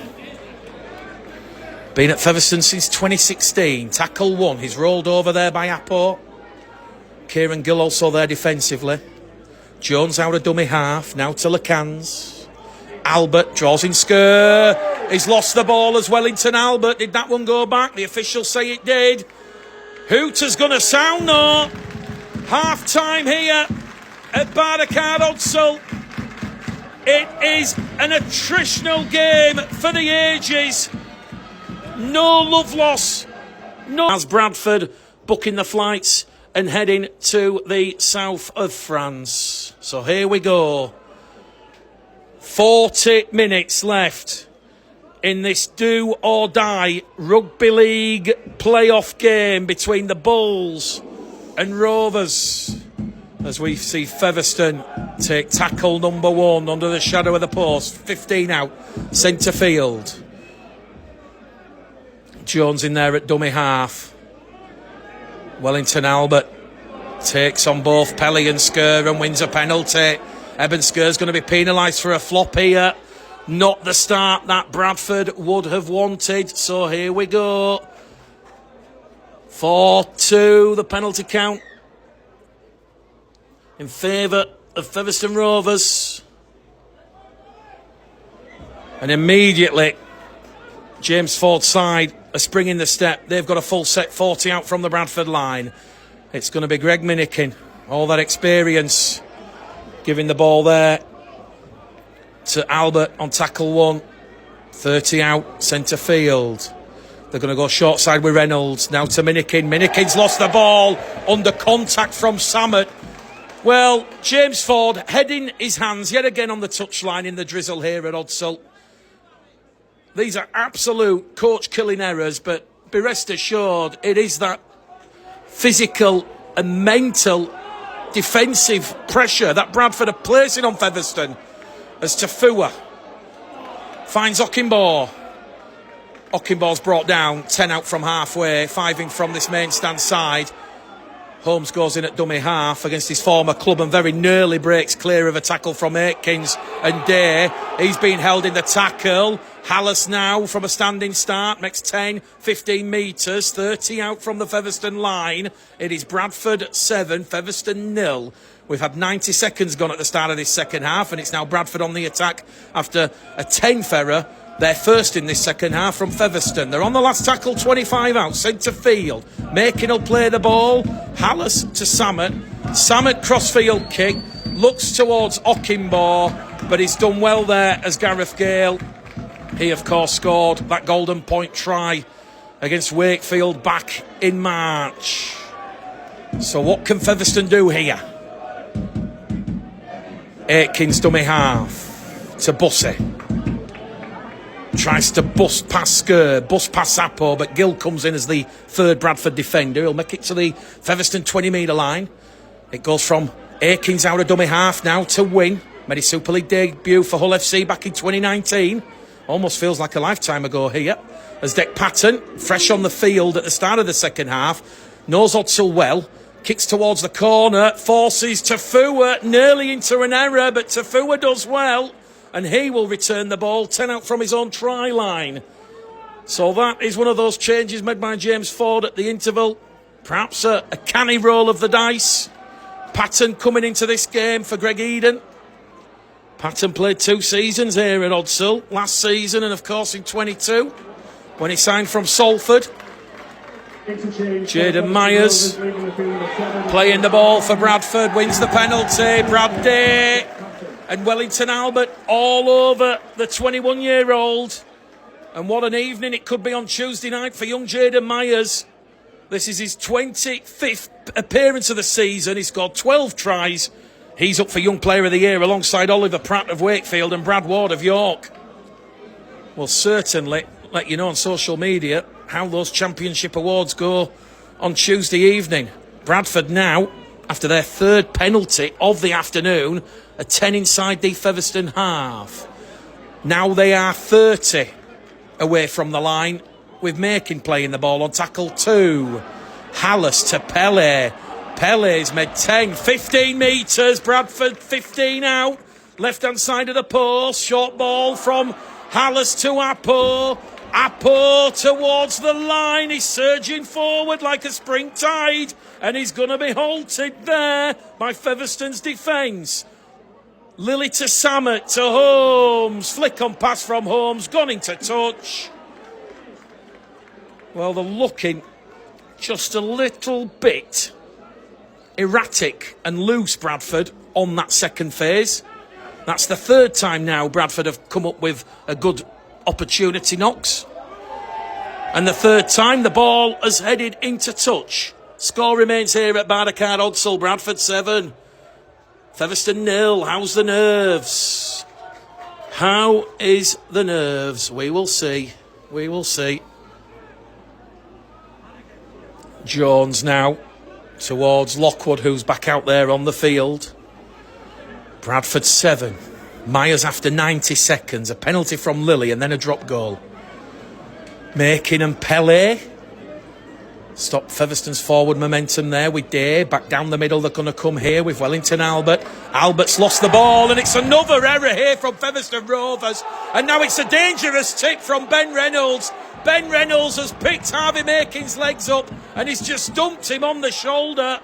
Been at Featherstone since 2016. Tackle 1. He's rolled over there by Appo. Kieran Gill also there defensively. Jones out of dummy half. Now to Lecans. Albert draws in Skur. He's lost the ball as Wellington Albert. Did that one go back? The officials say it did. Hooter's going to sound though. Half time here at Barricade Odsal. It is an attritional game for the ages. No love loss. No. As Bradford booking the flights and heading to the south of France. So here we go. 40 minutes left in this do or die rugby league playoff game between the Bulls and Rovers. As we see Featherstone take tackle number 1 under the shadow of the post. 15 out, centre field. Jones in there at dummy half. Wellington Albert takes on both Pelly and Skur and wins a penalty. Eben Skur's going to be penalised for a flop here. Not the start that Bradford would have wanted. So here we go. 4-2, the penalty count in favour of Featherstone Rovers. And immediately, James Ford's side are springing the step. They've got a full set 40 out from the Bradford line. It's going to be Greg Minikin. All that experience. Giving the ball there to Albert on tackle 1. 30 out, centre field. They're going to go short side with Reynolds. Now to Minikin. Minikin's lost the ball under contact from Samet. Well, James Ford heading his hands yet again on the touchline in the drizzle here at Odsal. These are absolute coach-killing errors, but be rest assured, it is that physical and mental defensive pressure that Bradford are placing on Featherstone as Tafua finds Ockenbaugh. Ockenbaugh's brought down, 10 out from halfway, 5 in from this main stand side. Holmes goes in at dummy half against his former club and very nearly breaks clear of a tackle from Aikens and Day. He's been held in the tackle. Hallis now from a standing start makes 10, 15 metres, 30 out from the Featherstone line. It is Bradford 7, Featherstone 0. We've had 90 seconds gone at the start of this second half, and it's now Bradford on the attack after a 10th error. They're first in this second half from Featherstone. They're on the last tackle, 25 out, centre field. Makin will play the ball. Hallis to Samet. Samet crossfield kick. Looks towards Ockimbaugh, but he's done well there as Gareth Gill. He, of course, scored that golden point try against Wakefield back in March. So what can Featherstone do here? Aikens dummy half to Bussey. Tries to bust past Skur, bust past Sappo, but Gill comes in as the third Bradford defender. He'll make it to the Featherstone 20-metre line. It goes from Aikens out of dummy half now to Win. Made his Super League debut for Hull FC back in 2019. Almost feels like a lifetime ago here. As Dick Patton, fresh on the field at the start of the second half, knows Odsel well. Kicks towards the corner, forces Tafua nearly into an error, but Tafua does well. And he will return the ball, 10 out from his own try line. So that is one of those changes made by James Ford at the interval. Perhaps a canny roll of the dice. Patton coming into this game for Greg Eden. Patton played 2 seasons here at Odsel. Last season and, of course, in 22, when he signed from Salford. Jaden Myers playing the ball for Bradford. Wins the penalty. Brad Day and Wellington Albert all over the 21-year-old. And what an evening it could be on Tuesday night for young Jaden Myers. This is his 25th appearance of the season. He scored 12 tries. He's up for Young Player of the Year alongside Oliver Pratt of Wakefield and Brad Ward of York. We'll certainly let you know on social media how those championship awards go on Tuesday evening. Bradford now, after their third penalty of the afternoon, a 10 inside the Featherstone half. Now they are 30 away from the line, with Makin playing the ball on tackle 2. Hallis to Pele. Pele's made 10, 15 metres. Bradford 15 out. Left-hand side of the post. Short ball from Hallis to Appo. Appo towards the line. He's surging forward like a spring tide. And he's going to be halted there by Featherstone's defence. Lilly to Samet to Holmes. Flick on pass from Holmes. Gone into touch. Well, they're looking just a little bit erratic and loose, Bradford, on that second phase. That's the third time now Bradford have come up with a good opportunity knocks. And the third time the ball has headed into touch. Score remains here at Barnacard Odsel. Bradford 7. Featherstone 0. How's the nerves? How is the nerves? We will see. We will see. Jones now towards Lockwood, who's back out there on the field. Bradford 7. Myers after 90 seconds. A penalty from Lilly and then a drop goal. Makin and Pele stop Featherstone's forward momentum there with Day. Back down the middle, they're going to come here with Wellington Albert. Albert's lost the ball and it's another error here from Featherstone Rovers. And now it's a dangerous tip from Ben Reynolds. Ben Reynolds has picked Harvey Makin's legs up and he's just dumped him on the shoulder.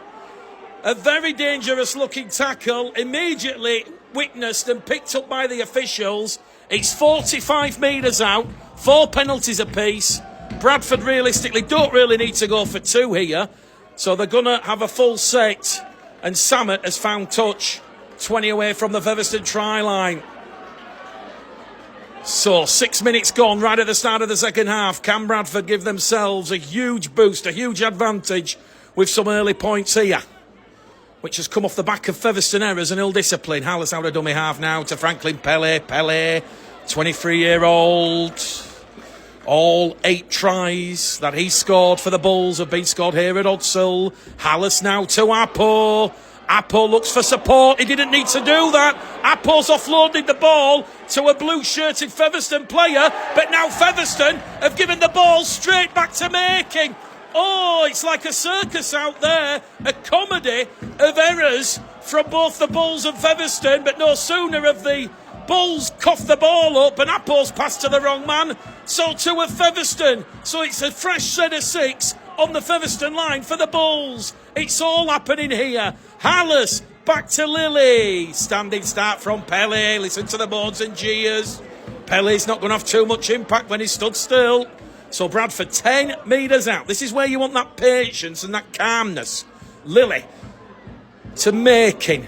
A very dangerous looking tackle, immediately witnessed and picked up by the officials. It's 45 metres out, 4 penalties apiece. Bradford realistically don't really need to go for 2 here, so they're going to have a full set. And Samet has found touch, 20 away from the Featherstone try line. So 6 minutes gone right at the start of the second half. Can Bradford give themselves a huge boost, a huge advantage with some early points here, which has come off the back of Featherstone errors and ill-discipline. Hallis out of dummy half now to Franklin Pele. Pele, 23-year-old. All 8 tries that he scored for the Bulls have been scored here at Odsel. Hallis now to Appo. Appo looks for support. He didn't need to do that. Appo's offloaded the ball to a blue-shirted Featherstone player, but now Featherstone have given the ball straight back to Makin. Oh, it's like a circus out there. A comedy of errors from both the Bulls and Featherstone, but no sooner have the Bulls coughed the ball up and Apple's passed to the wrong man, so too have Featherstone. So it's a fresh set of 6 on the Featherstone line for the Bulls. It's all happening here. Hallis back to Lily. Standing start from Pele. Listen to the boards and jeers. Pele's not going to have too much impact when he stood still. So Bradford 10 metres out. This is where you want that patience and that calmness. Lily to Making.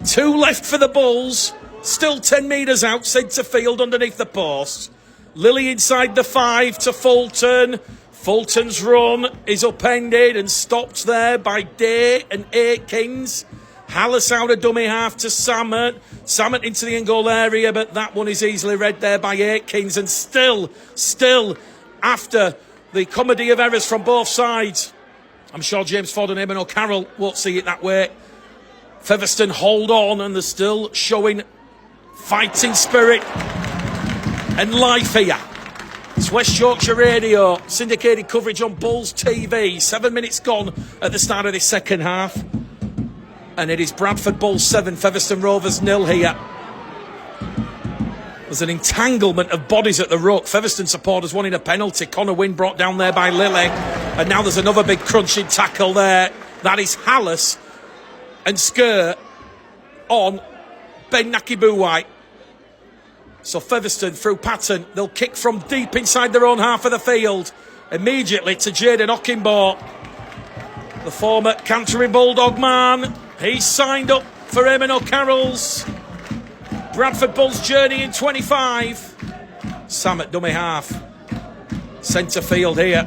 2 left for the Bulls. Still 10 metres out, centre field underneath the post. Lily inside the 5 to Fulton. Fulton's run is upended and stopped there by Day and Aikins. Hallis out of dummy half to Samet. Samet into the in-goal area, but that one is easily read there by Aikins. And still, after the comedy of errors from both sides, I'm sure James Ford and Eamon O'Carroll won't see it that way. Featherstone hold on, and they're still showing fighting spirit and life here. It's West Yorkshire Radio, syndicated coverage on Bulls TV. 7 minutes gone at the start of this second half. And it is Bradford Bulls 7, Featherstone Rovers 0 here. There's an entanglement of bodies at the ruck. Featherstone supporters wanting a penalty. Connor Wynne brought down there by Lily. And now there's another big crunching tackle there. That is Hallis and Sker on Ben Nakibuwai. So Featherstone through Patton. They'll kick from deep inside their own half of the field. Immediately to Jaden Ockimbo. The former Canterbury Bulldog man. He's signed up for Eamon O'Carroll's Bradford Bulls journey in 25. Sam at dummy half. Centre field here.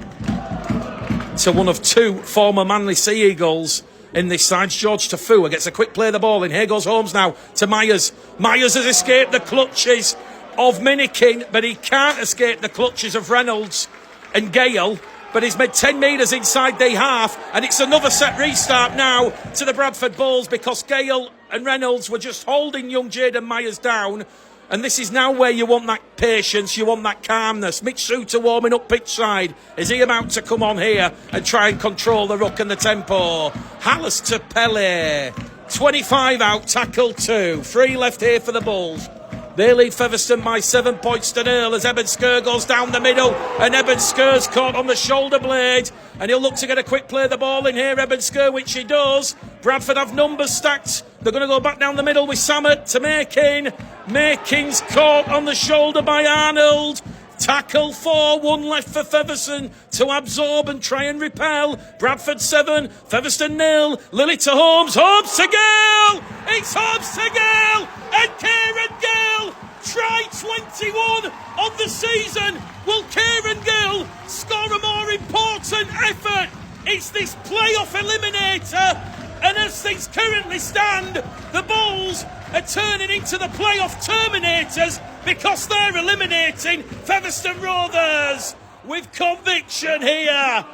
To one of 2 former Manly Sea Eagles in this side. George Tafua gets a quick play of the ball in. Here goes Holmes now to Myers. Myers has escaped the clutches of Minikin, but he can't escape the clutches of Reynolds and Gale. But he's made 10 metres inside the half, and it's another set restart now to the Bradford Bulls because Gale and Reynolds were just holding young Jaden Myers down. And this is now where you want that patience, you want that calmness. Mitch Suter warming up pitch side. Is he about to come on here and try and control the ruck and the tempo? Hallis to Pele. 25 out, tackle 2. 3 left here for the Bulls. They lead Featherstone by 7 points to 0 as Eben Sker goes down the middle, and Eben Sker's caught on the shoulder blade, and he'll look to get a quick play of the ball in here, Eben Sker, which he does. Bradford have numbers stacked. They're going to go back down the middle with Samet to Making. Making's caught on the shoulder by Arnold. Tackle 4, 1 left for Featherstone to absorb and try and repel. Bradford 7, Featherstone 0. Lily to Holmes, Holmes to Gill! It's Holmes to Gill! And Kieran Gill! Try 21 of the season! Will Kieran Gill score a more important effort? It's this playoff eliminator, and as things currently stand, the Bulls are turning into the playoff terminators because they're eliminating Featherstone Rovers with conviction here.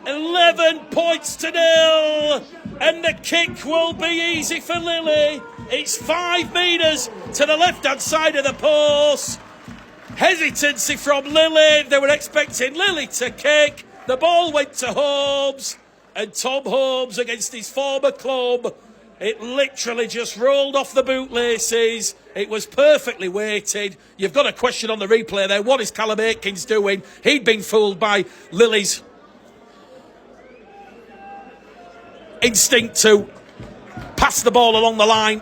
11 points to 0, and the kick will be easy for Lily. It's 5 metres to the left-hand side of the post. Hesitancy from Lily. They were expecting Lily to kick. The ball went to Holmes, and Tom Holmes against his former club. It literally just rolled off the bootlaces. It was perfectly weighted. You've got a question on the replay there. What is Callum Aikins doing? He'd been fooled by Lily's instinct to pass the ball along the line.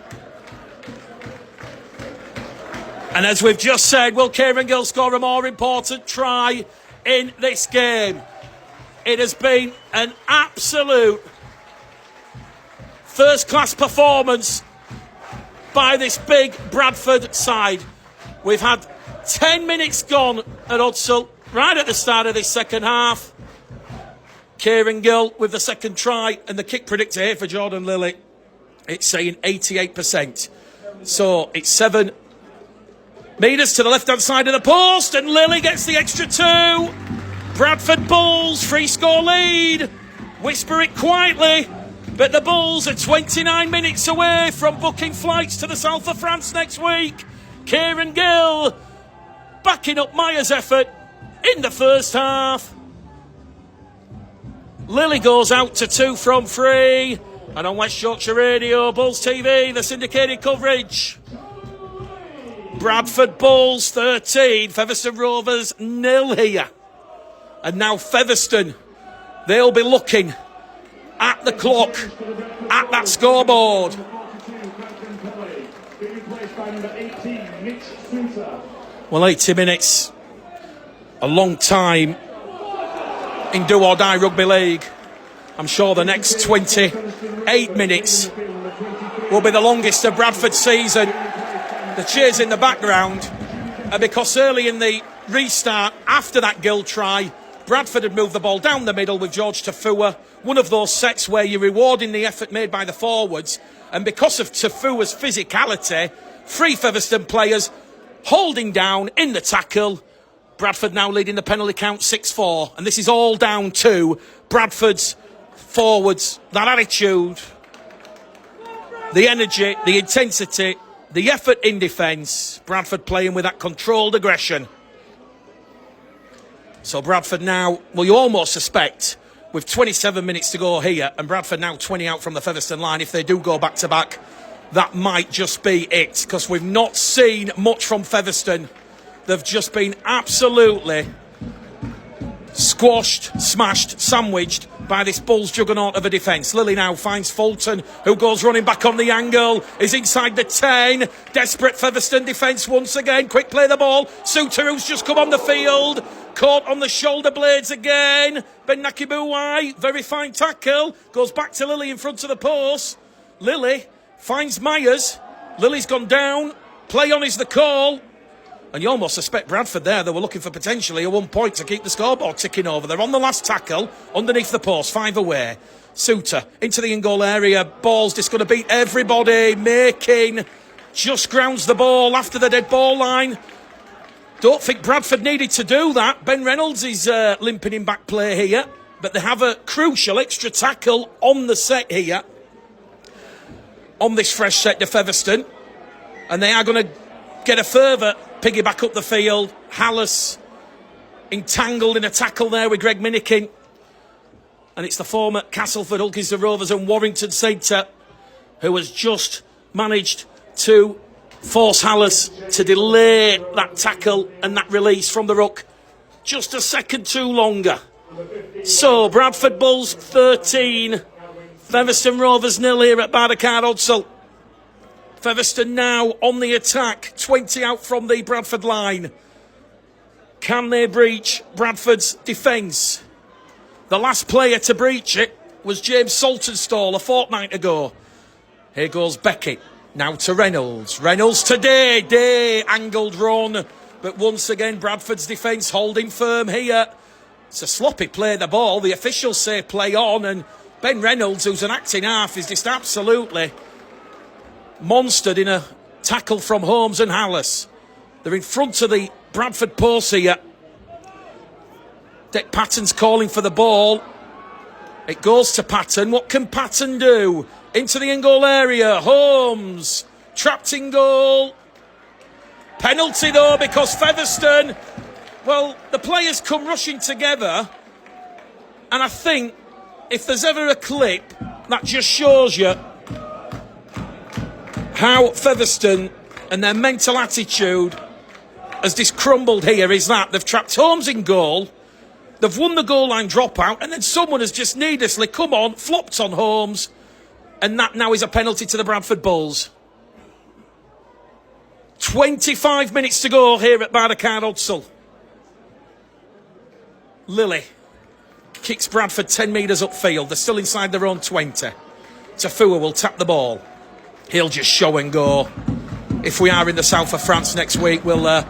And as we've just said, will Kieran Gill score a more important try in this game? It has been an absolute first-class performance by this big Bradford side. We've had 10 minutes gone at Hudsall, right at the start of this second half. Kieran Gill with the second try, and the kick predictor here for Jordan Lilly, it's saying 88%. So it's 7 metres to the left-hand side of the post, and Lilly gets the extra 2. Bradford Bulls, 3-score lead. Whisper it quietly, but the Bulls are 29 minutes away from booking flights to the south of France next week. Kieran Gill backing up Myers' effort in the first half. Lily goes out to 2 from 3. And on West Yorkshire Radio, Bulls TV, the syndicated coverage. Bradford Bulls 13, Featherstone Rovers 0 here. And now Featherstone, they'll be looking at the clock, at that scoreboard. Well, 80 minutes, a long time in do or die rugby league. I'm sure the next 28 minutes will be the longest of Bradford's season. The cheers in the background are because early in the restart, after that Gill try, Bradford had moved the ball down the middle with George Tafua, one of those sets where you're rewarding the effort made by the forwards, and because of Tafua's physicality, 3 Featherstone players holding down in the tackle. Bradford now leading the penalty count 6-4, and this is all down to Bradford's forwards, that attitude, the energy, the intensity, the effort in defence. Bradford playing with that controlled aggression. So Bradford now, well, you almost suspect, with 27 minutes to go here, and Bradford now 20 out from the Featherstone line, if they do go back to back, that might just be it, because we've not seen much from Featherstone. They've just been absolutely squashed, smashed, sandwiched by this Bulls juggernaut of a defence. Lily now finds Fulton, who goes running back on the angle, is inside the 10. Desperate Featherstone defence once again. Quick play the ball. Suter, who's just come on the field, caught on the shoulder blades again. Ben Nakibuwai, very fine tackle. Goes back to Lily in front of the post. Lily finds Myers. Lily's gone down. Play on is the call. And you almost suspect Bradford there, they were looking for potentially a 1 point to keep the scoreboard ticking over. They're on the last tackle, underneath the post, 5 away. Suter into the in-goal area. Ball's just going to beat everybody. Making just grounds the ball after the dead ball line. Don't think Bradford needed to do that. Ben Reynolds is limping in back play here. But they have a crucial extra tackle on the set here. On this fresh set to Featherstone. And they are going to get a further piggyback up the field. Hallis entangled in a tackle there with Greg Minikin. And it's the former Castleford Hulkins Rovers and Warrington centre who has just managed to force Hallis to delay that tackle and that release from the ruck just a second too longer. So Bradford Bulls 13, Featherstone Rovers 0 here at Bardacard Odsal. Featherstone now on the attack, 20 out from the Bradford line. Can they breach Bradford's defence? The last player to breach it was James Saltonstall a fortnight ago. Here goes Beckett, now to Reynolds. Reynolds today, day angled run. But once again, Bradford's defence holding firm here. It's a sloppy play, the ball. The officials say play on, and Ben Reynolds, who's an acting half, is just absolutely monstered in a tackle from Holmes and Hallis. They're in front of the Bradford post here. Dick Patton's calling for the ball. It goes to Patton. What can Patton do? Into the in-goal area. Holmes trapped in goal. Penalty though, because Featherstone, well, the players come rushing together, and I think if there's ever a clip that just shows you how Featherstone and their mental attitude has just crumbled here, is that they've trapped Holmes in goal, they've won the goal line dropout, and then someone has just needlessly come on, flopped on Holmes, and that now is a penalty to the Bradford Bulls. 25 minutes to go here at Bardacard Odsal. Lily kicks Bradford 10 metres upfield. They're still inside their own 20. Tafua will tap the ball. He'll just show and go. If we are in the south of France next week, we'll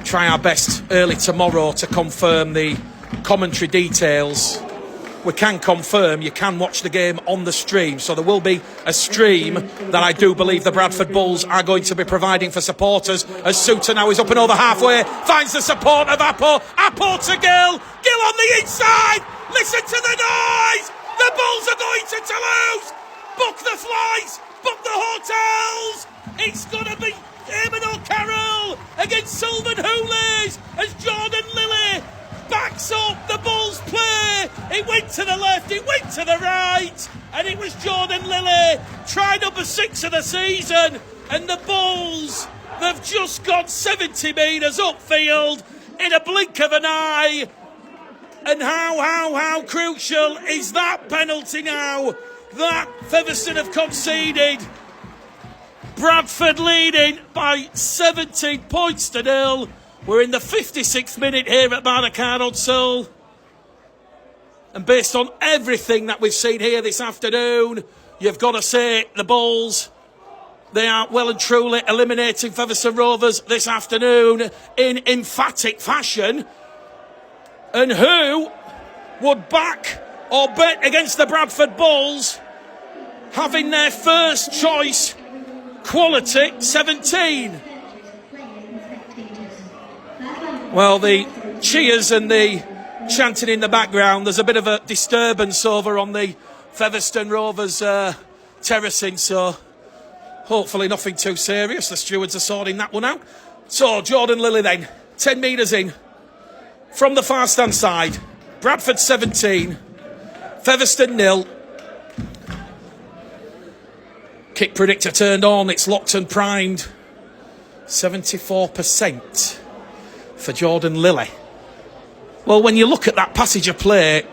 try our best early tomorrow to confirm the commentary details. We can confirm you can watch the game on the stream, so there will be a stream that I do believe the Bradford Bulls are going to be providing for supporters, as Suter now is up and over halfway, finds the support of Apple to Gill on the inside. Listen to the noise. The Bulls are going to Toulouse. Book the flights, book the hotels. It's going to be Eamon O'Carroll against Sylvan Hoolers as Jordan Lilly backs up the Bulls play It went to the left, it went to the right, and it was Jordan Lilly, try number 6 of the season, and the Bulls have just gone 70 metres upfield in a blink of an eye. And how crucial is that penalty now that Featherstone have conceded? Bradford leading by 17 points to 0. We're in the 56th minute here at Maracana. And based on everything that we've seen here this afternoon, you've got to say the Bulls, they are well and truly eliminating Featherstone Rovers this afternoon in emphatic fashion. And who would back or bet against the Bradford Bulls having their first choice quality 17? Well, the cheers and the chanting in the background, there's a bit of a disturbance over on the Featherstone Rovers terracing, so hopefully nothing too serious. The stewards are sorting that one out. So Jordan Lilly then, 10 metres in from the far stand side. Bradford 17, Featherstone 0. Kick predictor turned on, it's locked and primed. 74% for Jordan Lilly. Well, when you look at that passage of play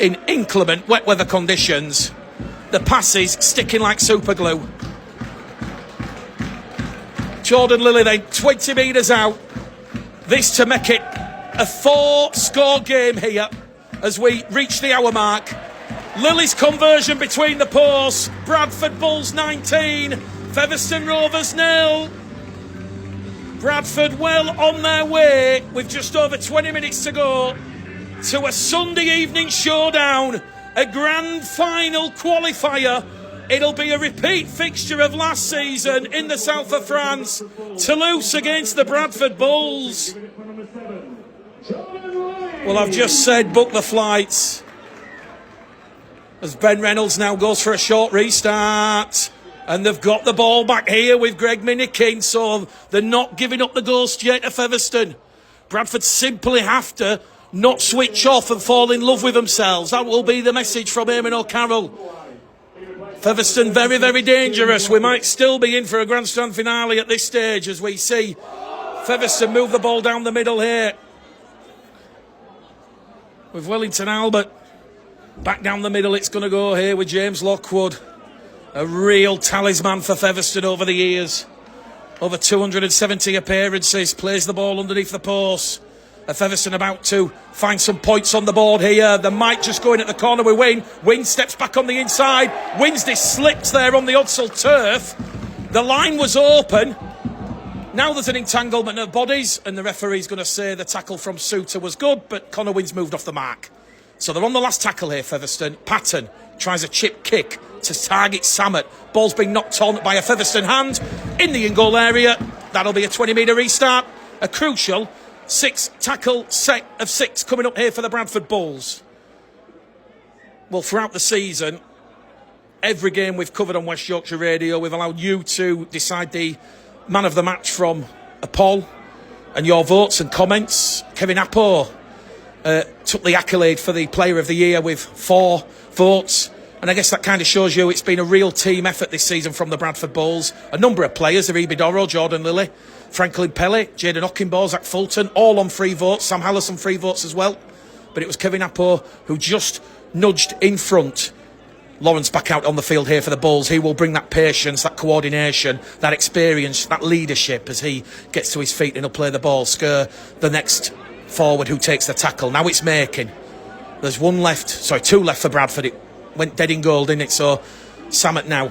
in inclement wet weather conditions, the passes sticking like super glue. Jordan Lilly then 20 metres out. This to make it a 4-score game here as we reach the hour mark. Lilly's conversion between the posts. Bradford Bulls 19, Featherstone Rovers 0. Bradford well on their way with just over 20 minutes to go to a Sunday evening showdown, a grand final qualifier. It'll be a repeat fixture of last season in the south of France. Toulouse against the Bradford Bulls. Well, I've just said book the flights as Ben Reynolds now goes for a short restart. And they've got the ball back here with Greg Minikin, so they're not giving up the ghost yet to Featherstone. Bradford simply have to not switch off and fall in love with themselves. That will be the message from Eamon O'Carroll. Featherstone very, very dangerous. We might still be in for a grandstand finale at this stage as we see Featherstone move the ball down the middle here. With Wellington Albert back down the middle, it's going to go here with James Lockwood. A real talisman for Featherstone over the years. Over 270 appearances, plays the ball underneath the post. Featherstone about to find some points on the board here. They might just go in at the corner with Wynne. Wynne steps back on the inside. Wynne's slipped there on the Odsal turf. The line was open. Now there's an entanglement of bodies, and the referee's going to say the tackle from Suter was good, but Connor Wynne's moved off the mark. So they're on the last tackle here, Featherstone. Patton tries a chip kick to target Samet. Ball's being knocked on by a Featherstone hand in the in-goal area. That'll be a 20-metre restart. A crucial 6-tackle set of 6 coming up here for the Bradford Bulls. Well, throughout the season, every game we've covered on West Yorkshire Radio, we've allowed you to decide the man of the match from a poll and your votes and comments. Kevin Appo took the accolade for the Player of the Year with 4 votes. And I guess that kind of shows you it's been a real team effort this season from the Bradford Bulls. A number of players, Aribi Doro, Jordan Lilly, Franklin Pelly, Jaden Ockenbaugh, Zach Fulton, all on 3 votes. Sam Hallis on 3 votes as well. But it was Kevin Appo who just nudged in front. Lawrence back out on the field here for the Bulls. He will bring that patience, that coordination, that experience, that leadership as he gets to his feet and he'll play the ball. Skur, the next forward who takes the tackle. Now it's making. There's 2 left for Bradford. It went dead in goal, didn't it? So Samet now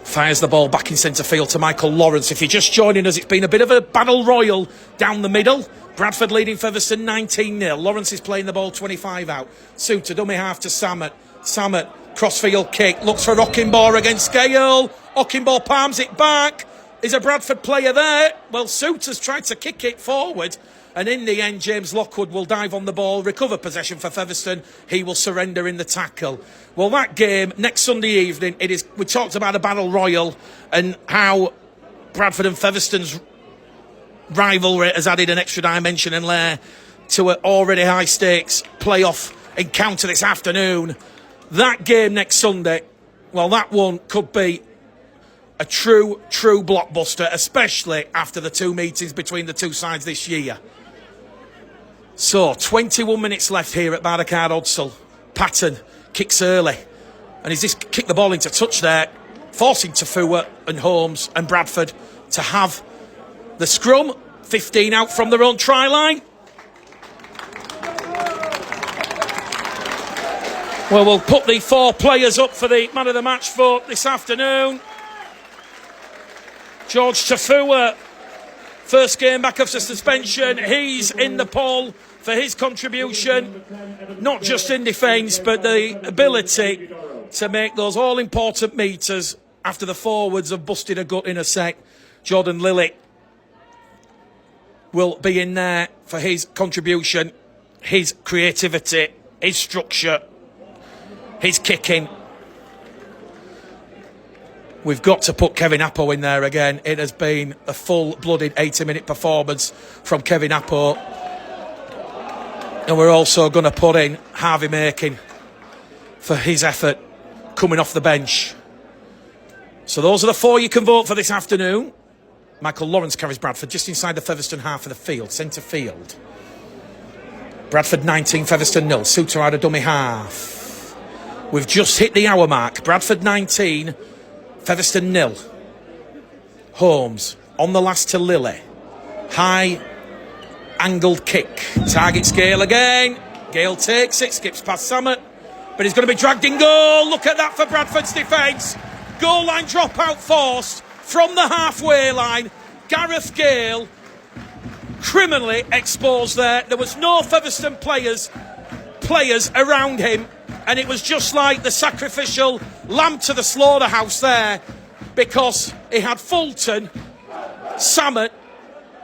fires the ball back in centre field to Michael Lawrence. If you're just joining us, it's been a bit of a battle royal down the middle. Bradford leading Featherstone 19-0. Lawrence is playing the ball 25 out. Suter, dummy half to Samet. Samet, crossfield kick, looks for Ockenbaugh against Gill. Ockenbaugh palms it back. Is a Bradford player there? Well, Suter's tried to kick it forward. And in the end, James Lockwood will dive on the ball, recover possession for Featherstone. He will surrender in the tackle. Well, that game, next Sunday evening, we talked about a battle royal and how Bradford and Featherstone's rivalry has added an extra dimension and layer to an already high-stakes playoff encounter this afternoon. That game next Sunday, well, that one could be a true blockbuster, especially after the 2 meetings between the two sides this year. So, 21 minutes left here at Bardacard Odsal. Patton kicks early, and he's just kicked the ball into touch there, forcing Tafua and Holmes and Bradford to have the scrum. 15 out from their own try line. Well, we'll put the 4 players up for the man of the match vote this afternoon. George Tafua, first game back after suspension. He's in the poll for his contribution, not just in defence, but the ability to make those all-important meters after the forwards have busted a gut in a sec. Jordan Lilly will be in there for his contribution, his creativity, his structure, his kicking. We've got to put Kevin Appo in there again. It has been a full-blooded 80-minute performance from Kevin Appo. And we're also going to put in Harvey Makin for his effort coming off the bench. So those are the 4 you can vote for this afternoon. Michael Lawrence carries Bradford just inside the Featherstone half of the field, centre field. Bradford 19, Featherstone 0. Suter out of dummy half. We've just hit the hour mark. Bradford 19, Featherstone 0. Holmes on the last to Lilly. High angled kick. Targets Gill again. Gill takes it, skips past Samet, but he's going to be dragged in goal. Look at that for Bradford's defence. Goal line dropout forced from the halfway line. Gareth Gill criminally exposed there. There was no Featherstone players around him, and it was just like the sacrificial lamb to the slaughterhouse there, because he had Fulton, Samet,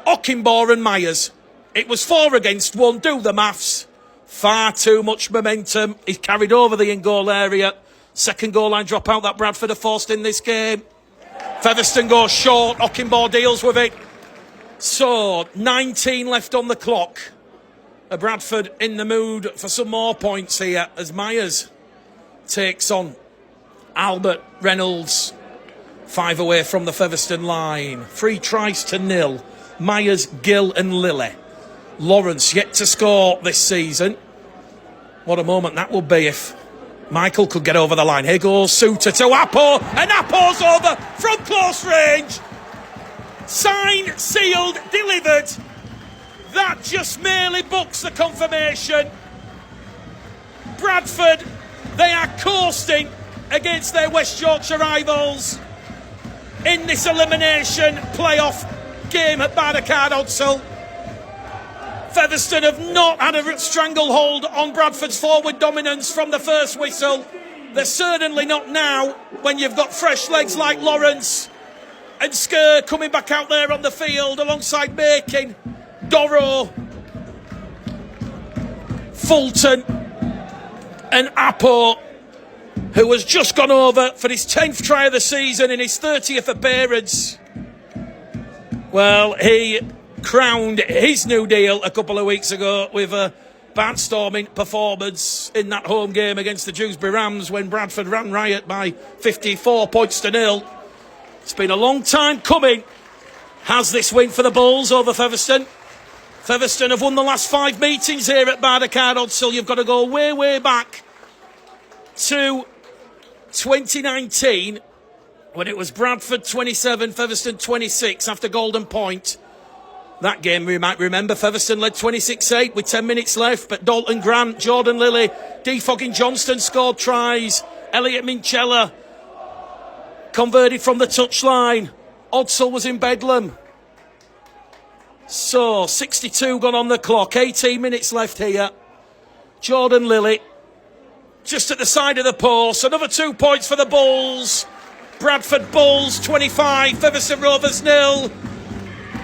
Ockenbaugh and Myers. It was 4 against 1, do the maths. Far too much momentum. He carried over the in-goal area. Second goal line dropout that Bradford are forced in this game. Featherstone goes short, Ockenbaugh deals with it. So, 19 left on the clock. Bradford in the mood for some more points here as Myers takes on Albert Reynolds. 5 away from the Featherstone line. 3 tries to 0. Myers, Gill and Lilly. Lawrence yet to score this season. What a moment that would be if Michael could get over the line. Here goes Suter to Appo, and Appo's over from close range. Signed, sealed, delivered. That just merely books the confirmation. Bradford, they are coasting against their West Yorkshire rivals in this elimination playoff game at Bardacard Odsal. Featherstone have not had a stranglehold on Bradford's forward dominance from the first whistle. They're certainly not now, when you've got fresh legs like Lawrence and Skur coming back out there on the field alongside Makin, Dorrow, Fulton and Appo, who has just gone over for his 10th try of the season in his 30th appearance. Well, he crowned his new deal a couple of weeks ago with a barnstorming performance in that home game against the Dewsbury Rams when Bradford ran riot by 54 points to 0. It's been a long time coming. Has this win for the Bulls over Featherstone? Featherstone have won the last 5 meetings here at Bardacard Odsal. You've got to go way back to 2019 when it was Bradford 27, Featherstone 26 after Golden Point. That game, we might remember, Featherstone led 26-8 with 10 minutes left, but Dalton Grant, Jordan Lilly, Defogging Johnston scored tries. Elliot Minchella converted from the touchline. Odsal was in bedlam. So, 62 gone on the clock, 18 minutes left here. Jordan Lilly, just at the side of the post. Another 2 points for the Bulls. Bradford Bulls 25, Featherstone Rovers 0.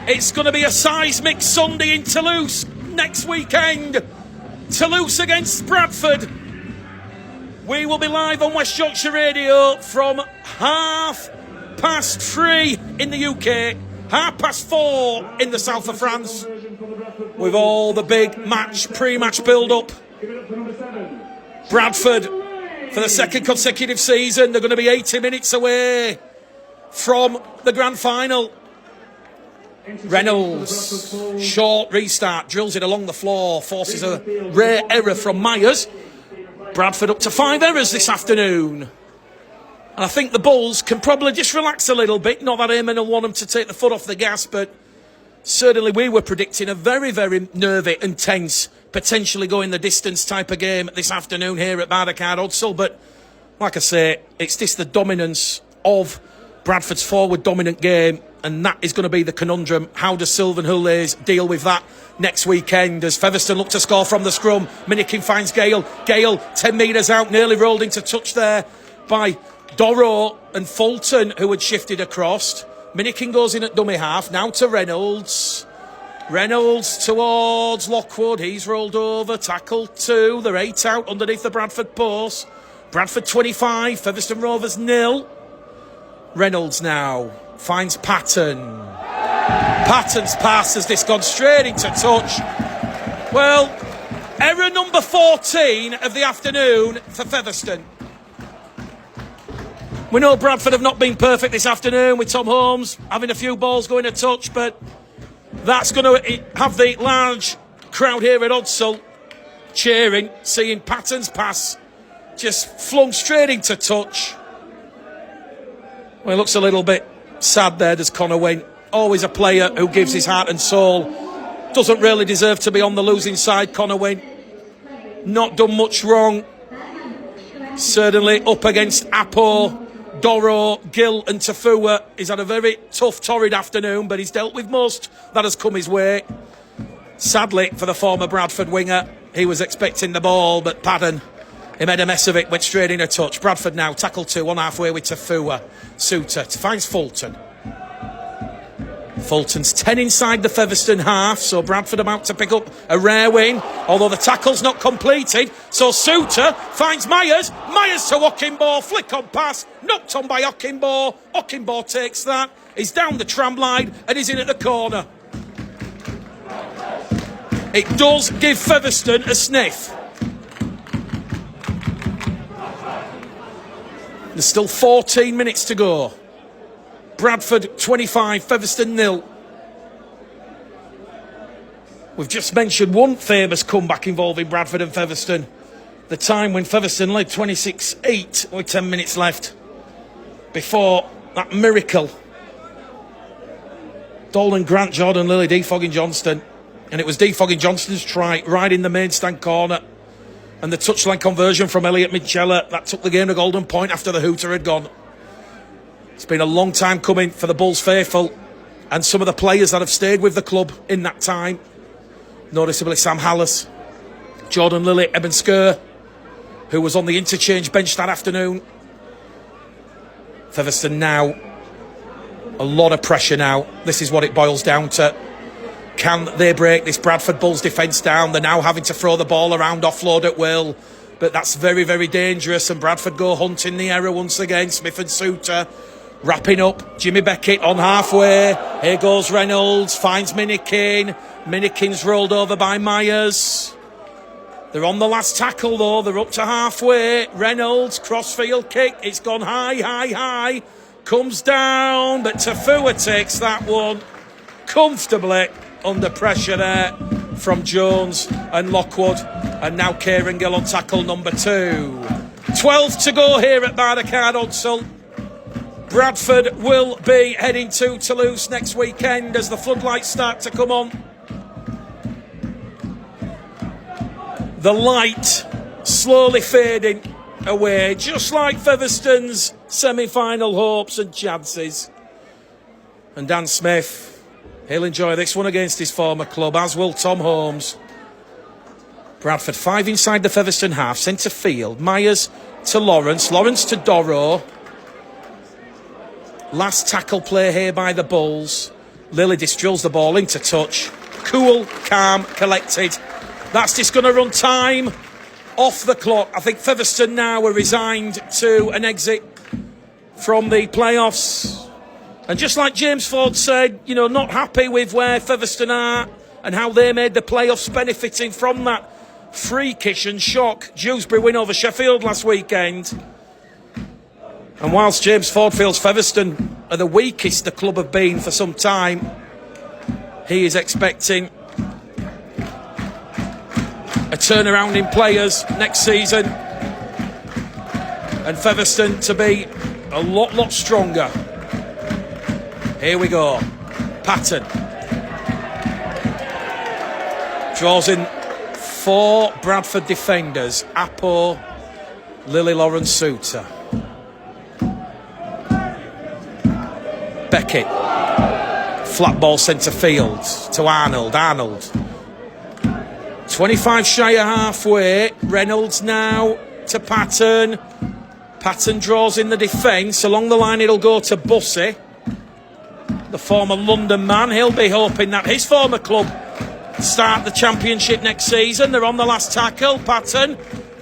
It's going to be a seismic Sunday in Toulouse next weekend. Toulouse against Bradford. We will be live on West Yorkshire Radio from 3:30 in the UK, 4:30 in the south of France, with all the big match, pre-match build-up. Bradford, for the second consecutive season, they're going to be 80 minutes away from the grand final. Reynolds, short restart, drills it along the floor, forces a rare error from Myers. Bradford up to 5 errors this afternoon. And I think the Bulls can probably just relax a little bit. Not that Eamon will want them to take the foot off the gas, but certainly we were predicting a very, very nervy and tense, potentially going the distance type of game this afternoon here at Barricade Odsall. But like I say, it's just the dominance of Bradford's forward dominant game, and that is going to be the conundrum. How does Sylvan Houlays deal with that next weekend as Featherstone look to score from the scrum? Minikin finds Gale. Gale 10 metres out, nearly rolled into touch there by Dorrough and Fulton, who had shifted across. Minikin goes in at dummy half, now to Reynolds. Reynolds towards Lockwood, he's rolled over, tackle 2, they're 8 out underneath the Bradford post. Bradford 25, Featherstone Rovers 0. Reynolds now finds Patton. Patton's pass has this gone straight into touch. Well, error number 14 of the afternoon for Featherstone. We know Bradford have not been perfect this afternoon with Tom Holmes having a few balls going to touch, but that's going to have the large crowd here at Odsall cheering, seeing Patton's pass just flung straight into touch. Well, it looks a little bit sad there, does Connor Wynne. Always a player who gives his heart and soul. Doesn't really deserve to be on the losing side, Connor Wynne. Not done much wrong. Certainly up against Apo, Dorrough, Gill and Tafua. He's had a very tough, torrid afternoon, but he's dealt with most that has come his way. Sadly, for the former Bradford winger, he was expecting the ball, but Padden, he made a mess of it, went straight in a touch. Bradford now, tackle 2, on halfway with Tafua. Suter finds Fulton. Fulton's 10 inside the Featherstone half, so Bradford about to pick up a rare win, although the tackle's not completed. So Suter finds Myers. Myers to Ockimbo, flick on pass, knocked on by Ockimbo. Ockimbo takes that. He's down the tram line and he's in at the corner. It does give Featherstone a sniff. There's still 14 minutes to go. Bradford 25, Featherstone 0. We've just mentioned one famous comeback involving Bradford and Featherstone. The time when Featherstone led 26-8 with 10 minutes left. Before that miracle. Dolan, Grant, Jordan, Lilly, Defogging Johnston. And it was Defogging Johnston's try right in the main stand corner. And the touchline conversion from Elliot Michela, that took the game to golden point after the hooter had gone. It's been a long time coming for the Bulls faithful and some of the players that have stayed with the club in that time. Noticeably Sam Hallis, Jordan Lilly, Eben Skur, who was on the interchange bench that afternoon. Featherstone now, a lot of pressure now. This is what it boils down to. Can they break this Bradford Bulls defence down? They're now having to throw the ball around, offload at will. But that's very, very dangerous. And Bradford go hunting the error once again. Smith and Suter wrapping up. Jimmy Beckett on halfway. Here goes Reynolds. Finds Minikin. Minikin's rolled over by Myers. They're on the last tackle though. They're up to halfway. Reynolds, crossfield kick. It's gone high, high, high. Comes down. But Tafua takes that one comfortably. Under pressure there from Jones and Lockwood. And now Kieran Gill on tackle number 2. 12 to go here at Barricade Odsall. Bradford will be heading to Toulouse next weekend as the floodlights start to come on. The light slowly fading away, just like Featherstone's semi-final hopes and chances. And Dan Smith, he'll enjoy this one against his former club, as will Tom Holmes. Bradford 5 inside the Featherstone half, centre field. Myers to Lawrence, Lawrence to Dorrough. Last tackle play here by the Bulls. Lilydis drills the ball into touch. Cool, calm, collected. That's just going to run time off the clock. I think Featherstone now are resigned to an exit from the playoffs. And just like James Ford said, you know, not happy with where Featherstone are and how they made the playoffs, benefiting from that freakish and shock Dewsbury win over Sheffield last weekend. And whilst James Ford feels Featherstone are the weakest the club have been for some time, he is expecting a turnaround in players next season and Featherstone to be a lot stronger. Here we go. Patton draws in 4 Bradford defenders. Apo, Lily Lawrence Suter. Beckett. Flat ball centre field to Arnold. 25 shy of halfway. Reynolds now to Patton. Patton draws in the defence. Along the line it'll go to Bussey, the former London man. He'll be hoping that his former club start the championship next season. They're on the last tackle. Patton,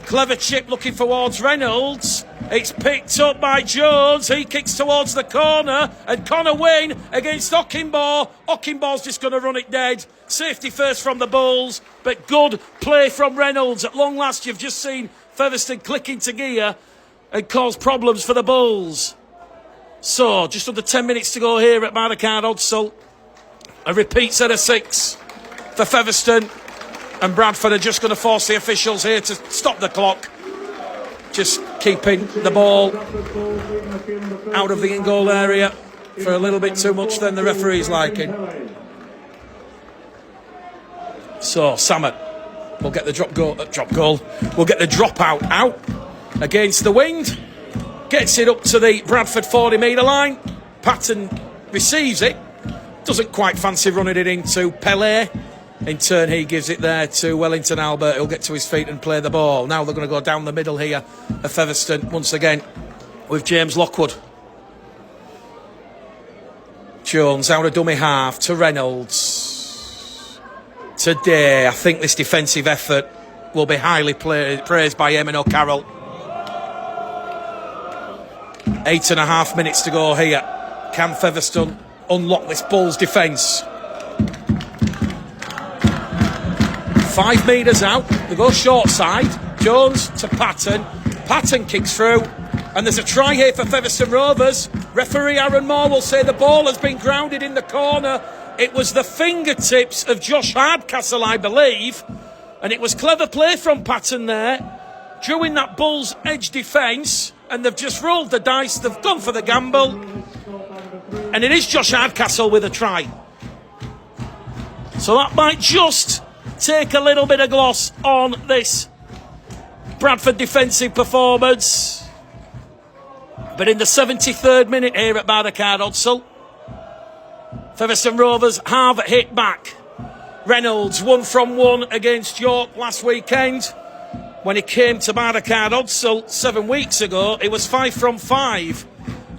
clever chip looking towards Reynolds. It's picked up by Jones. He kicks towards the corner, and Connor Wynne against Ockenbaugh. Ockenbaugh's just going to run it dead. Safety first from the Bulls, but good play from Reynolds. At long last, you've just seen Featherstone click into gear and cause problems for the Bulls. So, just under 10 minutes to go here at Barricade Odsal. A repeat set of 6 for Featherstone, and Bradford are just going to force the officials here to stop the clock. Just keeping the ball out of the in-goal area for a little bit too much than the referee's liking. So, Samet will get the drop goal. Will get the dropout out against the wind. Gets it up to the Bradford 40-metre line. Patton receives it. Doesn't quite fancy running it into Pelé. In turn, he gives it there to Wellington Albert. He'll get to his feet and play the ball. Now they're going to go down the middle here at Featherstone once again with James Lockwood. Jones out of dummy half to Reynolds. Today, I think this defensive effort will be highly praised by Eamon O'Carroll. 8.5 minutes to go here. Can Featherstone unlock this Bulls defence? 5 metres out. They go short side. Jones to Patton. Patton kicks through. And there's a try here for Featherstone Rovers. Referee Aaron Moore will say the ball has been grounded in the corner. It was the fingertips of Josh Hardcastle, I believe. And it was clever play from Patton there. Drew in that Bulls edge defence. And they've just rolled the dice. They've gone for the gamble. And it is Josh Hardcastle with a try. So that might just take a little bit of gloss on this Bradford defensive performance. But in the 73rd minute here at Barricade Odsal, Featherstone Rovers have hit back. Reynolds 1 from 1 against York last weekend. When he came to Barricade Odsal 7 weeks ago, it was 5 from 5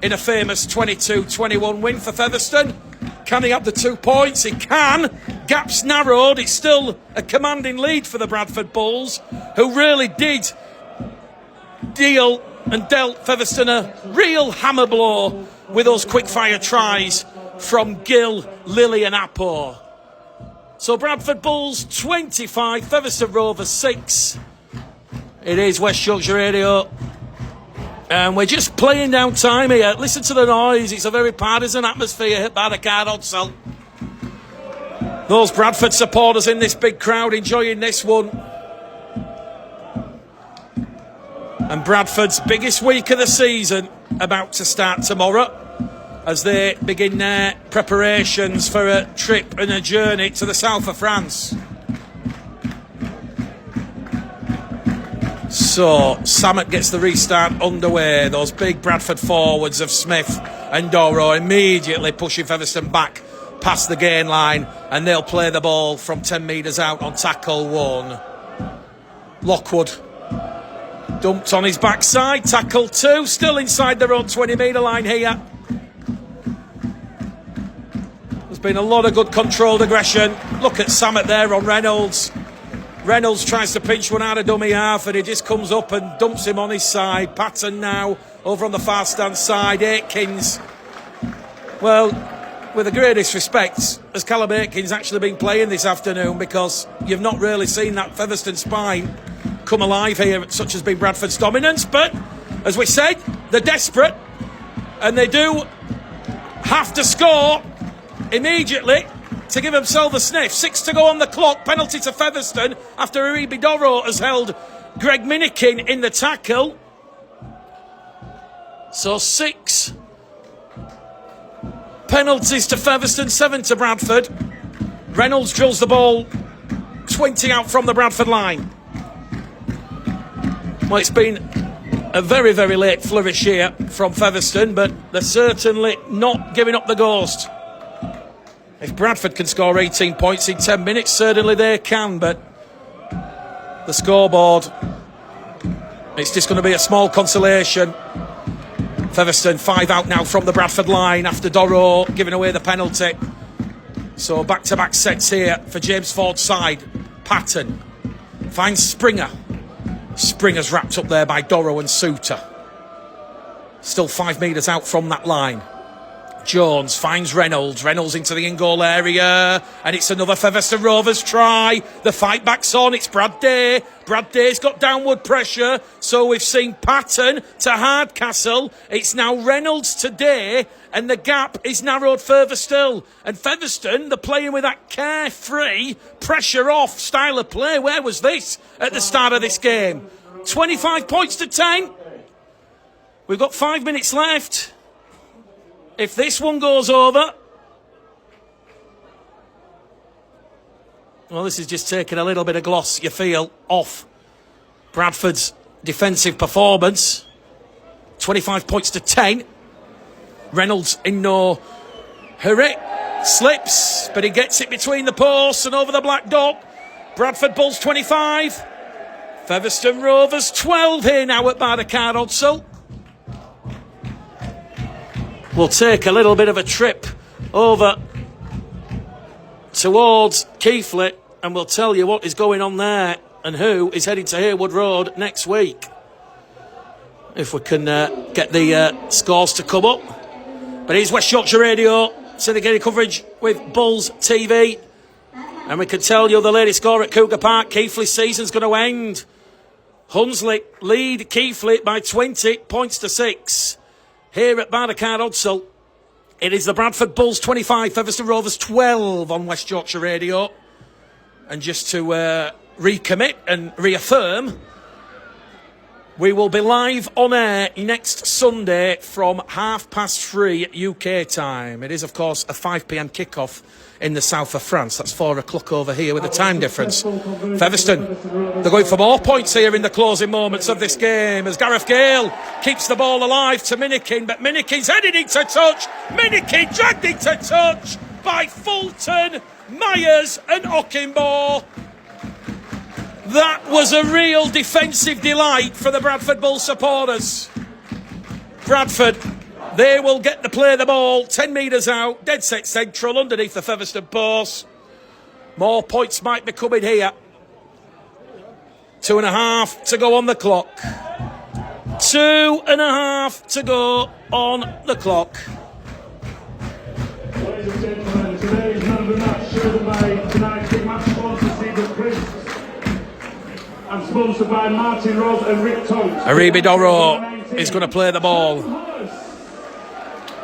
in a famous 22-21 win for Featherstone. Can he have the 2 points? He can. Gaps narrowed. It's still a commanding lead for the Bradford Bulls, who really did deal and dealt Featherstone a real hammer blow with those quick-fire tries from Gill, Lilly and Apo. So Bradford Bulls 25, Featherstone Rovers 6. It is West Yorkshire Radio. And we're just playing down time here. Listen to the noise. It's a very partisan atmosphere at Barricade Odsal. Those Bradford supporters in this big crowd enjoying this one. And Bradford's biggest week of the season about to start tomorrow as they begin their preparations for a trip and a journey to the south of France. So, Samet gets the restart underway. Those big Bradford forwards of Smith and Doro immediately pushing Featherstone back past the gain line, and they'll play the ball from 10 metres out on tackle 1. Lockwood dumped on his backside. Tackle 2, still inside their own 20-metre line here. There's been a lot of good controlled aggression. Look at Samet there on Reynolds. Reynolds tries to pinch one out of dummy half, and he just comes up and dumps him on his side. Patton now over on the far stand side. Aikins. Well, with the greatest respect, has Callum Aitken's actually been playing this afternoon, because you've not really seen that Featherstone spine come alive here, such has been Bradford's dominance. But, as we said, they're desperate, and they do have to score immediately to give themselves a sniff. 6 to go on the clock, penalty to Featherstone after Aribi Doro has held Greg Minikin in the tackle. So 6 penalties to Featherstone, 7 to Bradford. Reynolds drills the ball 20 out from the Bradford line. Well, it's been a very, very late flourish here from Featherstone, but they're certainly not giving up the ghost. If Bradford can score 18 points in 10 minutes, certainly they can, but the scoreboard, it's just going to be a small consolation. Featherstone 5 out now from the Bradford line after Doro giving away the penalty. So back-to-back sets here for James Ford's side. Patton finds Springer. Springer's wrapped up there by Doro and Suter. Still 5 metres out from that line. Jones finds Reynolds. Reynolds into the in-goal area. And it's another Featherstone Rovers try. The fight back's on. It's Brad Day. Brad Day's got downward pressure. So we've seen Patton to Hardcastle. It's now Reynolds to Day. And the gap is narrowed further still. And Featherstone, they're playing with that carefree, pressure off style of play. Where was this at the start of this game? 25 points to 10. We've got 5 minutes left. If this one goes over, well, this is just taking a little bit of gloss, you feel, off Bradford's defensive performance. 25 points to 10. Reynolds in no hurry. Slips, but he gets it between the posts and over the black dot. Bradford Bulls 25. Featherstone Rovers 12 here now at Bardacard Odsal. We'll take a little bit of a trip over towards Keighley and we'll tell you what is going on there and who is heading to Harewood Road next week. If we can get the scores to come up. But here's West Yorkshire Radio, syndicated coverage with Bulls TV. And we can tell you the latest score at Cougar Park. Keighley's season's going to end. Hunsley lead Keighley by 20 points to 6. Here at Bardacard Odsal, it is the Bradford Bulls 25, Featherstone Rovers 12 on West Yorkshire Radio. And just to recommit and reaffirm, we will be live on air next Sunday from 3:30 UK time. It is, of course, a 5 p.m. kickoff in the south of France. That's 4 o'clock over here with the time difference. Featherstone, they're going for more points here in the closing moments of this game as Gareth Gill keeps the ball alive to Minikin, but Minikin's headed into touch. Minikin dragged into touch by Fulton, Myers and Ockimbo. That was a real defensive delight for the Bradford Bull supporters. Bradford, they will get to play the ball 10 metres out, dead set central underneath the Featherstone post. More points might be coming here. 2.5 to go on the clock. 2.5 to go on the clock. Ladies and gentlemen, today's man of the match chosen by tonight's big match sponsor, Stephen Crisp, and sponsored by Martin Rose and Rick Tonks. Aribi Doro is going to play the ball.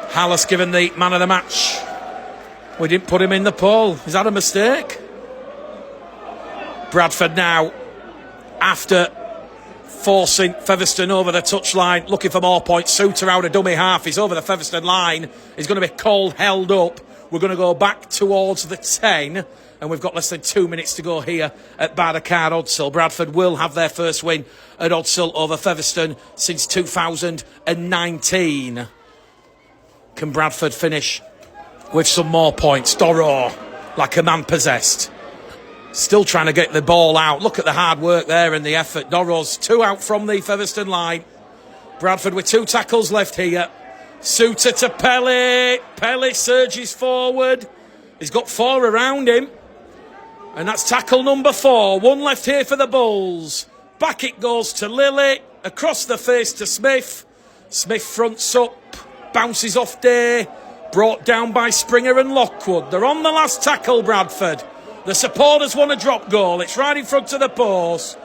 Hallis given the man of the match. We didn't put him in the poll. Is that a mistake? Bradford now, after forcing Featherstone over the touchline, looking for more points. Suter out a dummy half. He's over the Featherstone line. He's going to be called held up. We're going to go back towards the 10. And we've got less than 2 minutes to go here at Bardacard Odsal. Bradford will have their first win at Odsal over Featherstone since 2019. Can Bradford finish with some more points? Doro, like a man possessed. Still trying to get the ball out. Look at the hard work there and the effort. Doro's 2 out from the Featherstone line. Bradford with 2 tackles left here. Suter to Pelly. Pelly surges forward. He's got 4 around him. And that's tackle number 4. 1 left here for the Bulls. Back it goes to Lilly. Across the face to Smith. Smith fronts up. Bounces off Day. Brought down by Springer and Lockwood. They're on the last tackle, Bradford. The supporters want a drop goal. It's right in front of the post.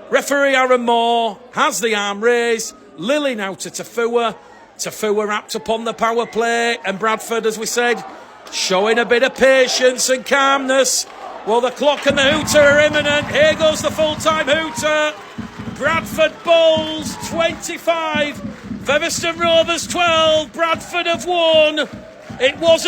Referee Aaron Moore has the arm raised. Lilly now to Tafua. Tafua wrapped up on the power play. And Bradford, as we said, showing a bit of patience and calmness. Well, the clock and the hooter are imminent. Here goes the full-time hooter. Bradford Bulls 25. Featherstone Rovers 12. Bradford have won. It wasn't